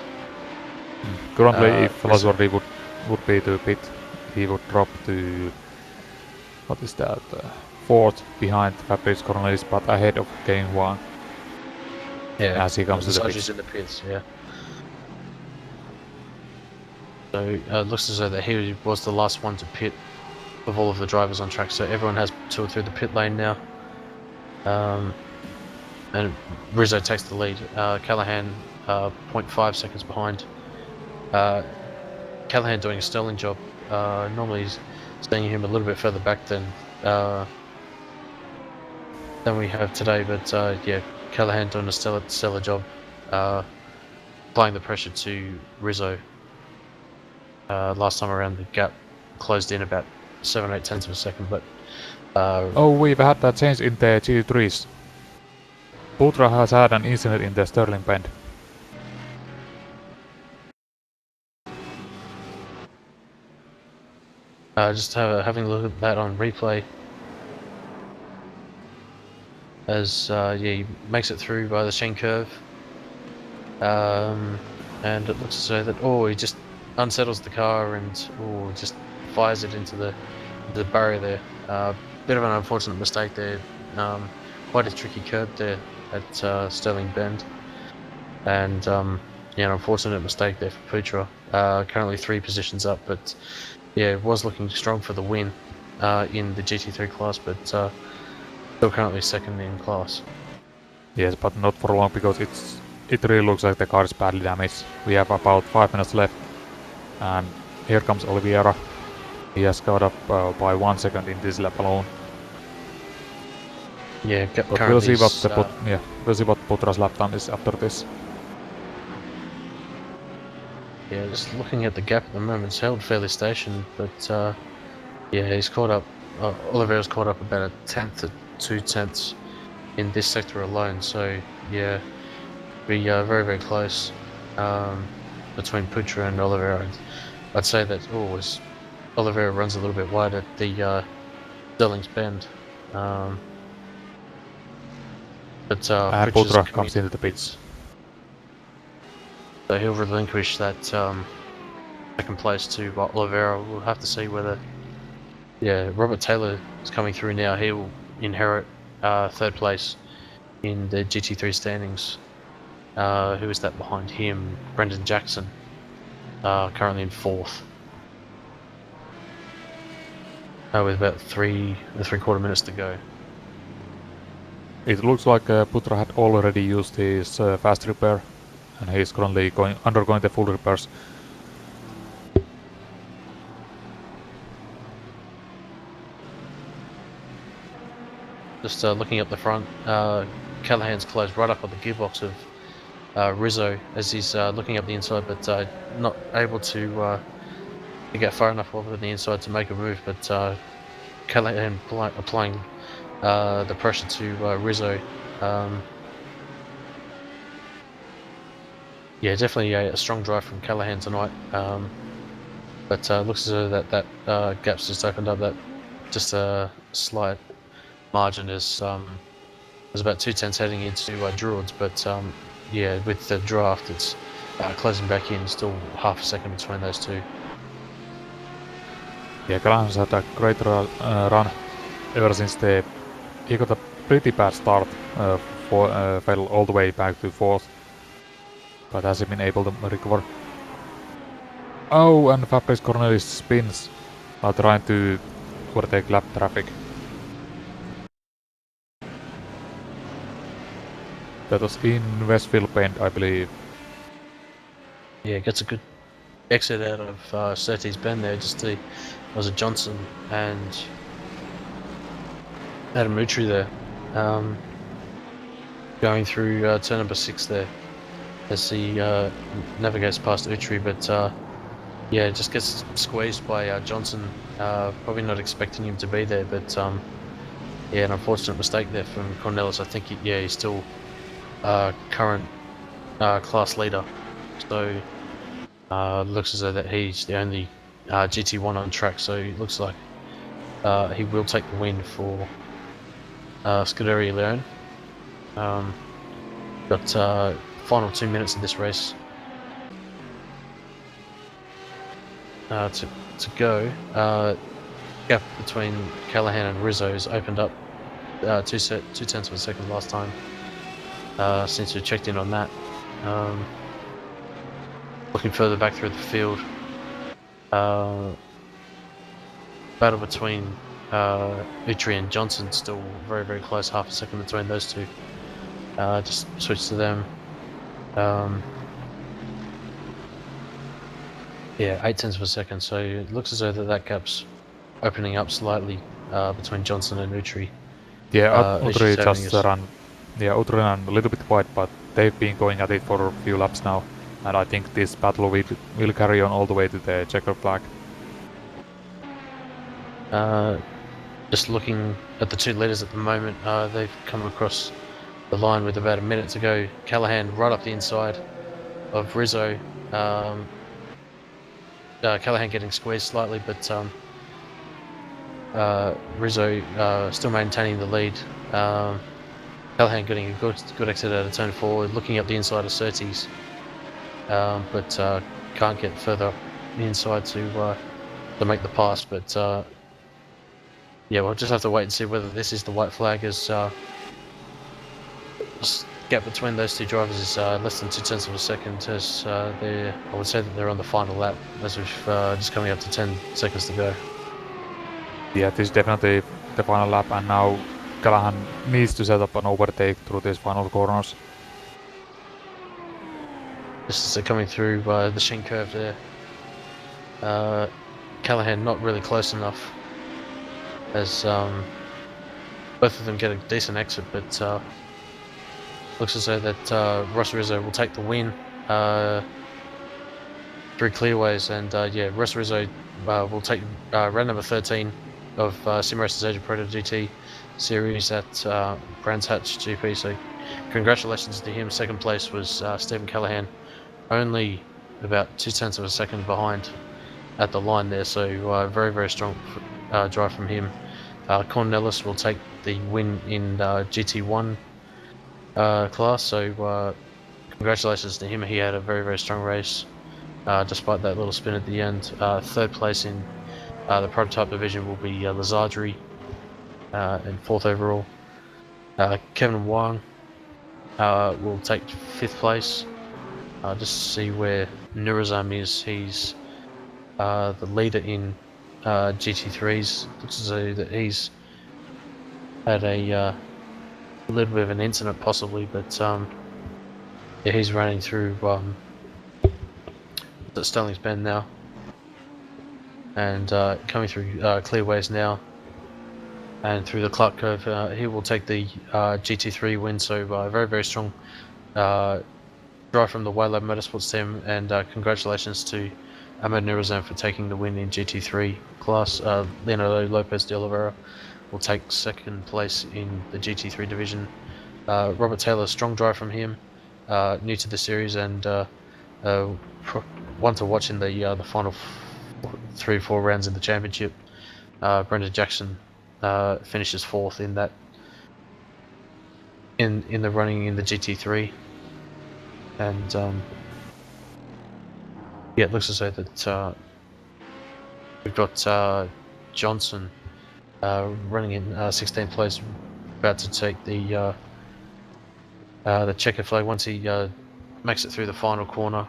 Currently, if Lazardri would be to pit, he would drop to, what is that, 4th behind Fabrice Cornelis, but ahead of game 1. Yeah, as he comes to the pits. In the pits, yeah. So it looks as though that he was the last one to pit of all of the drivers on track, so everyone has toured through the pit lane now. And Rizzo takes the lead. Callahan 0.5 seconds behind. Callahan doing a sterling job. Normally he's seeing him a little bit further back than we have today, but yeah, Callahan doing a stellar job applying the pressure to Rizzo. Last time around the gap closed in about 7-8 tenths of a second, but we've had that change in the GT3s. Putra has had an incident in the Sterling Bend. just having a look at that on replay. As yeah, he makes it through by the Shen curve, and it looks as though that he just unsettles the car and just fires it into the barrier there. Bit of an unfortunate mistake there. Quite a tricky curb there at Sterling Bend, and yeah, an unfortunate mistake there for Putra. Currently 3 positions up, but yeah, it was looking strong for the win in the GT3 class, but still currently second in class. Yes, but not for long, because it really looks like the car is badly damaged. We have about 5 minutes left, and here comes Oliveira. He has got up by 1 second in this lap alone. Yeah, but we'll see what Putra's lap time is after this. Yeah, just looking at the gap at the moment, it's held fairly stationed, but yeah, he's caught up. Oliveira's caught up about 1/10 to 2 tenths in this sector alone. So yeah, be very very close between Putra and Oliveira. I'd say that Oliveira runs a little bit wide at the Sterling's Bend, but and Putra comes into the pits. So he'll relinquish that second place to Oliveira. We'll have to see whether, yeah, Robert Taylor is coming through now. He will inherit third place in the GT3 standings. Who is that behind him? Brendan Jackson, currently in fourth. With about 3.75 minutes to go. It looks like Putra had already used his fast repair, and he's currently undergoing the full repairs. Just looking up the front, Callahan's closed right up on the gearbox of Rizzo as he's looking up the inside, but not able to get far enough over the inside to make a move. But Callahan applying the pressure to Rizzo. Yeah, definitely a strong drive from Callahan tonight. But looks as though that gap's just opened up. That just a slight margin is there's about 2/10 heading into Druids, but yeah, with the draft it's closing back in, still half a second between those two. Yeah, Callahan's had a great run ever since he got a pretty bad start, fell all the way back to fourth, but hasn't been able to recover. Oh, and Fabrice Cornelis spins, trying to overtake lap traffic. That was in Westfield Bend, I believe. Yeah, gets a good exit out of Surtees Bend there. Was it Johnson and Adam Mutri there, going through turn number 6 there as he navigates past Utri, but yeah, just gets squeezed by Johnson. Probably not expecting him to be there, but yeah, an unfortunate mistake there from Cornelis. I think he's still current class leader, so looks as though that he's the only GT1 on track. So it looks like he will take the win for Scuderia Leone. Got final 2 minutes of this race to go. Gap between Callahan and Rizzo's opened up 2/10 of a second last time. Since we checked in on that. Looking further back through the field, battle between Utri and Johnson still very, very close, half a second between those two. Just switch to them. Yeah, 0.8 of a second, so it looks as though that gap's opening up slightly between Johnson and Utri. Yeah, Utri just ran. Yeah, Utri ran a little bit wide, but they've been going at it for a few laps now, and I think this battle will carry on all the way to the checker flag. Just looking at the 2 leaders at the moment, they've come across the line with about a minute to go. Callahan right up the inside of Rizzo. Callahan getting squeezed slightly, but Rizzo still maintaining the lead. Callahan getting a good exit out of turn 4, looking up the inside of Surtees, but can't get further up the inside to make the pass. But yeah, we'll just have to wait and see whether this is the white flag, as gap between those two drivers is less than 0.2 of a second, as I would say that they're on the final lap, as we've just coming up to 10 seconds to go. Yeah, this is definitely the final lap, and now Callahan needs to set up an overtake through these final corners. Just as they're coming through the Shin curve there, Callahan not really close enough, as both of them get a decent exit, but looks as though that Ross Rizzo will take the win through clearways, and yeah, Ross Rizzo will take round number 13 of SimRacer's SRA Proto-GT Series at Brands Hatch GP. So congratulations to him. Second place was Stephen Callahan, only about 0.2 of a second behind at the line there. So very, very strong drive from him. Cornelis will take the win in GT1 class. So congratulations to him. He had a very, very strong race. despite that little spin at the end. Third place in the prototype division will be Lazardri, and fourth overall. Kevin Wang will take fifth place. Just to see where Nurazam is. He's the leader in GT3s. Looks as though that he's had a little bit of an incident possibly, but yeah, he's running through Sterling's Bend now, and coming through Clearways now, and through the Clark Curve. He will take the GT3 win. So very strong drive from the Wayland Motorsports team, and congratulations to Ahmed Nurazam for taking the win in GT3 class. Leonardo Lopez de Oliveira will take second place in the GT3 division. Robert Taylor, strong drive from him, new to the series, and one to watch in the final 3 or 4 rounds in the championship. Brendan Jackson finishes fourth in that in the running in the GT3, and yeah, it looks as though that we've got Johnson running in 16th place, about to take the checker flag once he makes it through the final corner.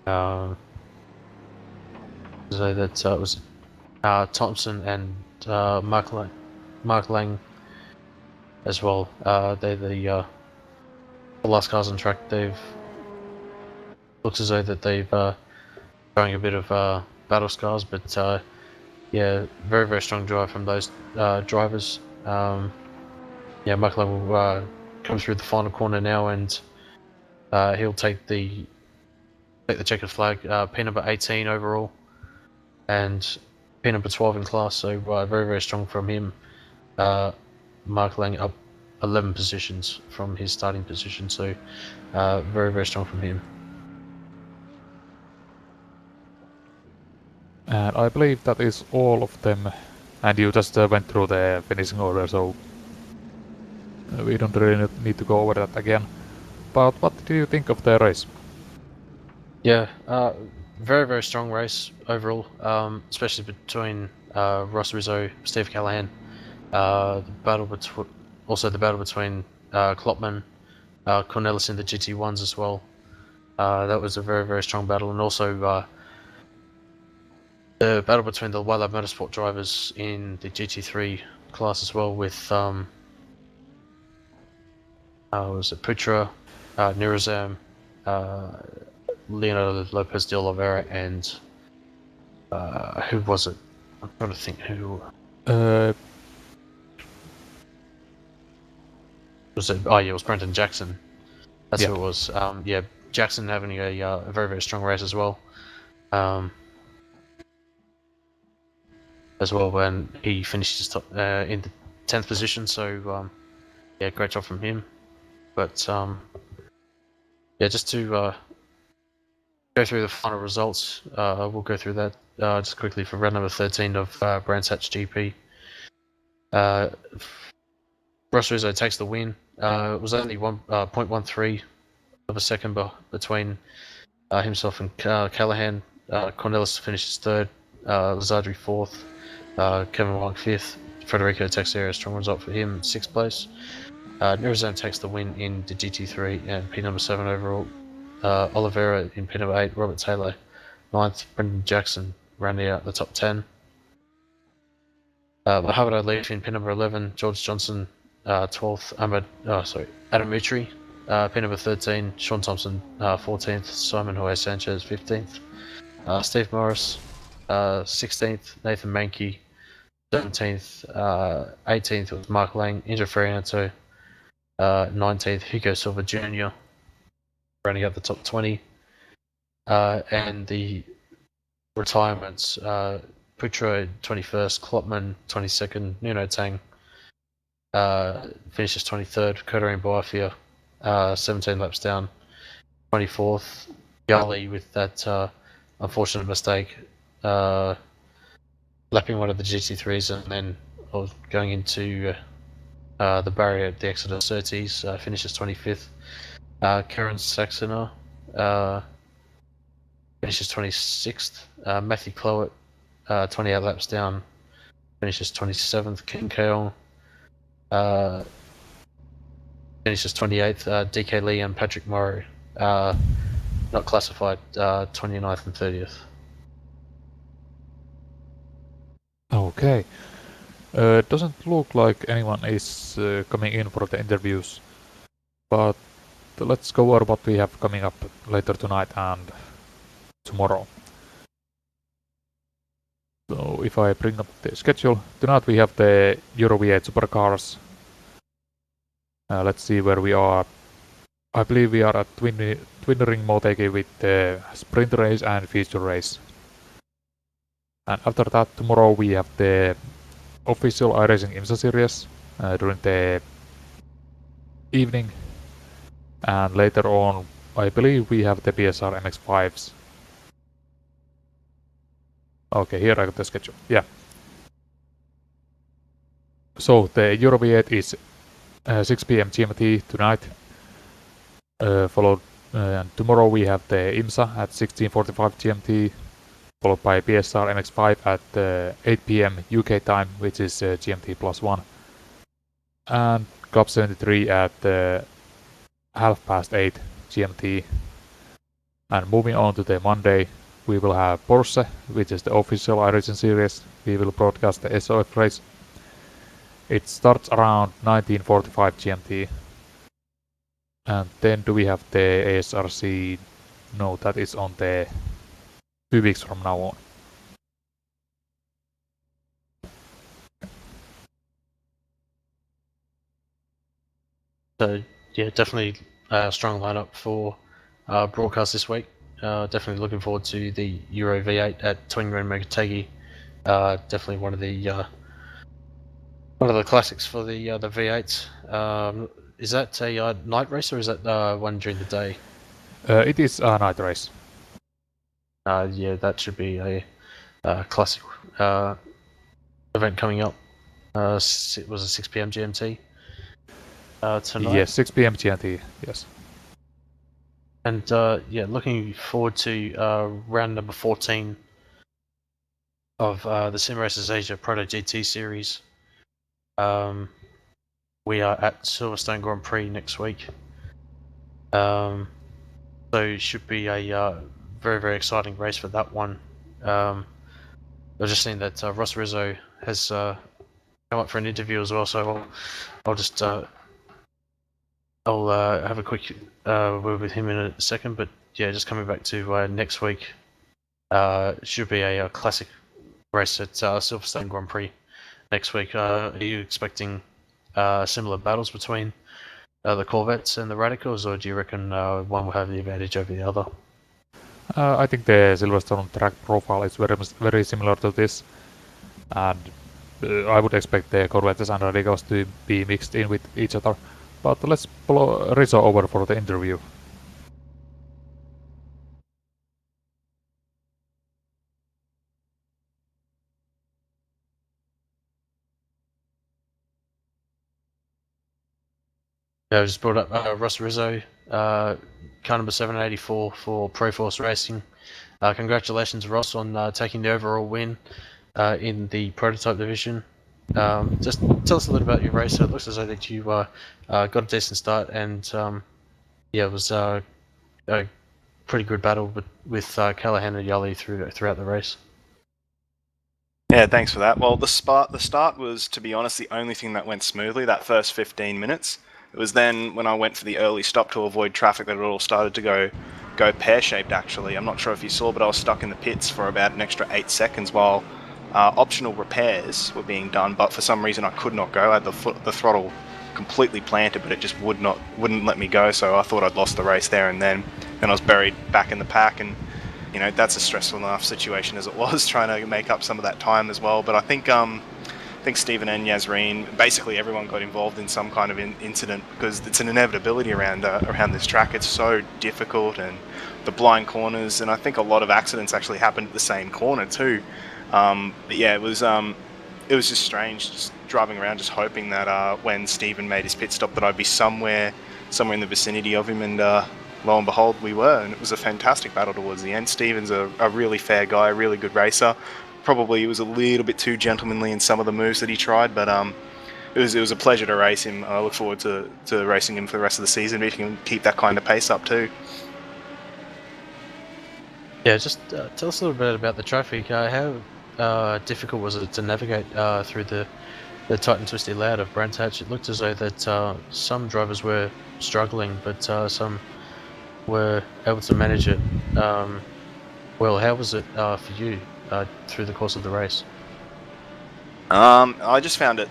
So that was Thompson and Mark Lang as well. They're the last cars on track. Looks as though that they've showing a bit of battle scars, but yeah, very strong drive from those drivers. Yeah, Mark Lang will come through the final corner now, and he'll take the checkered flag, P number 18 overall, and P number 12 in class. So very strong from him. Mark Lang up 11 positions from his starting position. So very strong from him. And I believe that is all of them. And you just went through the finishing order, so we don't really need to go over that again. But what do you think of the race? Yeah, very strong race overall, especially between Ross Rizzo, Steve Callahan. The battle between Klopman, Cornelis in the GT1s as well. That was a very strong battle, and also the battle between the Wildlife Motorsport drivers in the GT3 class as well, with was it Putra, Nurazam, Leonardo Lopez de Oliveira, and who was it? I'm trying to think who. Was it? Oh yeah, it was Brendan Jackson. That's who it was. Yeah, Jackson having a very strong race as well. As well, when he finishes top, in the 10th position. So yeah, great job from him. But yeah, just to go through the final results, we'll go through that just quickly for round number 13 of Brands Hatch GP. Ross Rizzo takes the win. It was only 1.13 of a second between himself and Callahan. Cornelis finishes third, Lazardri fourth, Kevin Wong fifth, Federico Texeira, strong result for him, 6th place. Nurazam takes the win in the GT3 and P number 7 overall. Oliveira in P number 8, Robert Taylor 9th, Brendan Jackson rounding out the top 10. Mohamed Ali in P number 11, George Johnson 12th, Adam Mutri, P number 13, Sean Thompson 14th, Simon Jorge Sanchez 15th, Steve Morris 16th, Nathan Mankey 17th, 18th was Mark Lang, Indra Ferianto 19th, Hugo Silva Jr. rounding out the top 20, and the retirements, Putra 21st, Klopman 22nd, Nuno Tang finishes 23rd, Kurtarine Boafia 17 laps down, 24th, Gali with that unfortunate mistake, lapping one of the GT3s and then going into the barrier at the exit of Surtees, finishes 25th. Karen Saxoner finishes 26th. Matthew Clowett, 28 laps down, finishes 27th. Ken Keong finishes 28th. DK Lee and Patrick Morrow, not classified, 29th and 30th. Okay. Doesn't look like anyone is coming in for the interviews, but let's go over what we have coming up later tonight and tomorrow. So if I bring up the schedule, tonight we have the Euro V8 Supercars. Let's see where we are. I believe we are at Twin Ring Motegi with the sprint race and feature race. And after that, tomorrow we have the official iRacing IMSA series during the evening. And later on, I believe we have the BSR MX5s. Okay, here I got the schedule. Yeah. So the Euro V8 is 6 p.m. GMT tonight. Followed tomorrow we have the IMSA at 16:45 GMT, followed by BSR MX5 at 8 p.m. UK time, which is GMT +1, and Club 73 at 8:30 GMT. And moving on to the Monday, we will have Porsche, which is the official iRacing series. We will broadcast the SOF race. It starts around 19:45 GMT. And then do we have the ASRC? No, that is on the 2 weeks from now on. So yeah, definitely a strong lineup for broadcast this week. Definitely looking forward to the Euro V8 at Twin Ring Motegi. Definitely one of the classics for the V8. Is that a night race or is that one during the day? It is a night race. Yeah, that should be a classic event coming up. It was a 6 p.m. GMT tonight. Yes, 6 p.m. GMT, yes. And yeah, looking forward to round number 14 of the SimRacers Asia Proto-GT Series. We are at Silverstone Grand Prix next week. So it should be a very, very exciting race for that one. I've just seen that Ross Rizzo has come up for an interview as well, so I'll just have a quick word with him in a second. But yeah, just coming back to next week, should be a classic race at Silverstone Grand Prix next week. Are you expecting similar battles between the Corvettes and the Radicals, or do you reckon one will have the advantage over the other? I think the Silverstone track profile is very similar to this, and I would expect the Corvettes and Radicals to be mixed in with each other. But let's pull Rizzo over for the interview. Yeah, I just brought up Ross Rizzo, car number 784 for Proforce Racing. Congratulations, Ross, on taking the overall win in the prototype division. Just tell us a little about your race. It looks as though that you got a decent start, and yeah, it was a pretty good battle with Callahan and Yali throughout the race. Yeah, thanks for that. Well, the start was, to be honest, the only thing that went smoothly, that first 15 minutes. It was then when I went for the early stop to avoid traffic that it all started to go pear-shaped, actually. I'm not sure if you saw, but I was stuck in the pits for about an extra 8 seconds while optional repairs were being done, but for some reason I could not go. I had the throttle completely planted, but it just wouldn't let me go, so I thought I'd lost the race there and then. Then I was buried back in the pack, and you know, that's a stressful enough situation as it was, trying to make up some of that time as well. But I think Stephen and Yazreen, basically everyone got involved in some kind of incident, because it's an inevitability around this track. It's so difficult, and the blind corners, and I think a lot of accidents actually happened at the same corner too. But yeah, it was just strange, just driving around, just hoping that when Stephen made his pit stop, that I'd be somewhere in the vicinity of him, and lo and behold, we were, and it was a fantastic battle towards the end. Steven's a really fair guy, a really good racer. Probably he was a little bit too gentlemanly in some of the moves that he tried, but it was a pleasure to race him. I look forward to racing him for the rest of the season. If he can keep that kind of pace up too. Yeah, just tell us a little bit about the traffic. How difficult was it to navigate through the tight and twisty layout of Brands Hatch? It looked as though that some drivers were struggling, but some were able to manage it. Well, how was it for you through the course of the race? I just found it.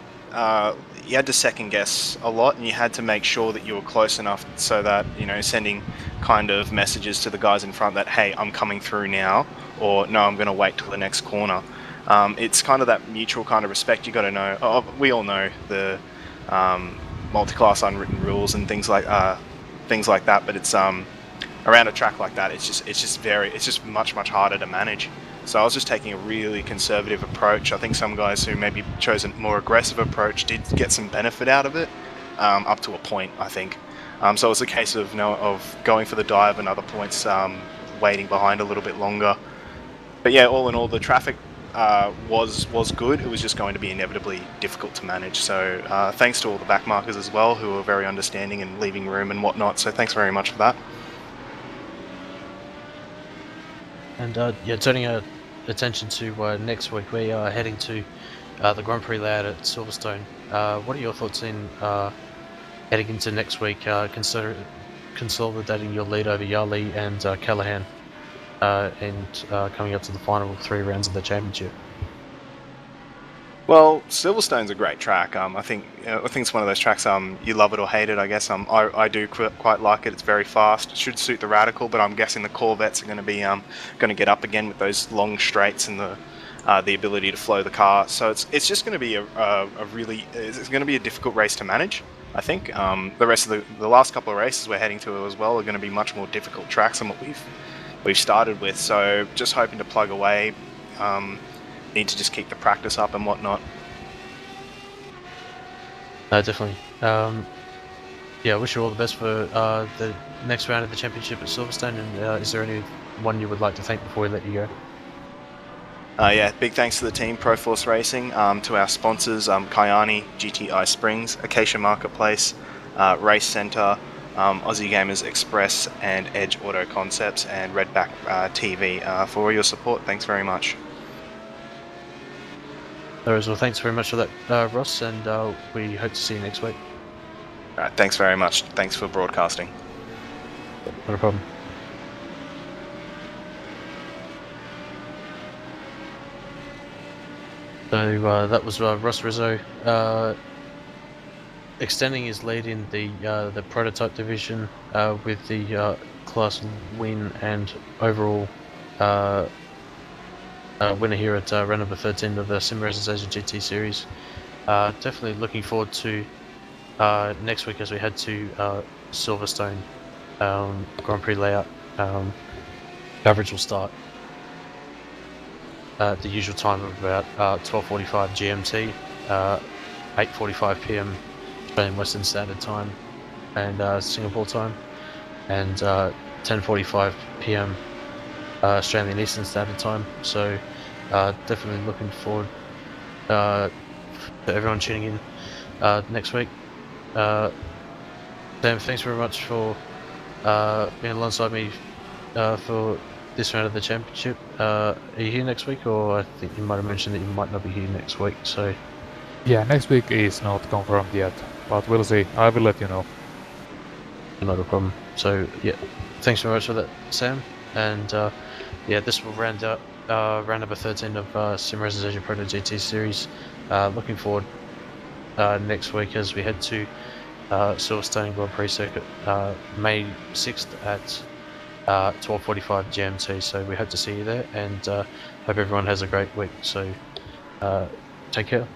You had to second guess a lot, and you had to make sure that you were close enough so that, you know, sending kind of messages to the guys in front that, hey, I'm coming through now, or no, I'm going to wait till the next corner. It's kind of that mutual kind of respect. You got to know. Oh, we all know the multi-class unwritten rules and things like that, but it's around a track like that, it's just much harder to manage. So I was just taking a really conservative approach. I think some guys who maybe chose a more aggressive approach did get some benefit out of it, up to a point, I think. So it was a case of going for the dive and other points, waiting behind a little bit longer. But yeah, all in all, the traffic was good. It was just going to be inevitably difficult to manage. So thanks to all the backmarkers as well, who were very understanding and leaving room and whatnot. So thanks very much for that. And yeah, turning our attention to next week, we are heading to the Grand Prix layout at Silverstone. What are your thoughts in heading into next week, consolidating your lead over Yarley and Callahan, and coming up to the final 3 rounds of the championship? Well, Silverstone's a great track. I think it's one of those tracks. You love it or hate it, I guess. I do quite like it. It's very fast. It should suit the Radical, but I'm guessing the Corvettes are going to be going to get up again with those long straights and the ability to flow the car. So it's just going to be it's going to be a difficult race to manage. I think the rest of the last couple of races we're heading to as well are going to be much more difficult tracks than what we've started with. So just hoping to plug away. Need to just keep the practice up and whatnot. Definitely. Yeah, I wish you all the best for the next round of the championship at Silverstone. And is there anyone you would like to thank before we let you go? Yeah, big thanks to the team, Proforce Racing, to our sponsors, Kayani, GTI Springs, Acacia Marketplace, Race Centre, Aussie Gamers Express, and Edge Auto Concepts, and Redback TV for all your support. Thanks very much. Well, thanks very much for that, Ross, and we hope to see you next week. All right, thanks very much. Thanks for broadcasting. Not a problem. So that was Ross Rizzo extending his lead in the prototype division with the class win and overall winner here at round number 13 of the SRA GT Series. Definitely looking forward to next week as we head to Silverstone Grand Prix layout. Coverage will start at the usual time of about 12:45 GMT, 8:45 PM Australian Western Standard Time and Singapore time, and 10:45 PM Australian Eastern Standard Time. So definitely looking forward to everyone tuning in next week. Sam, thanks very much for being alongside me for this round of the championship. Are you here next week, or I think you might have mentioned that you might not be here next week? So Yeah, next week is not confirmed yet, but we'll see. I will let you know. not a problem. So yeah, thanks very much for that, Sam. And yeah, this will round out round number 13 of SRA Proto-GT Series. Looking forward next week as we head to Silverstone Grand Prix circuit May 6th at 12:45 GMT. So we hope to see you there, and hope everyone has a great week. So take care.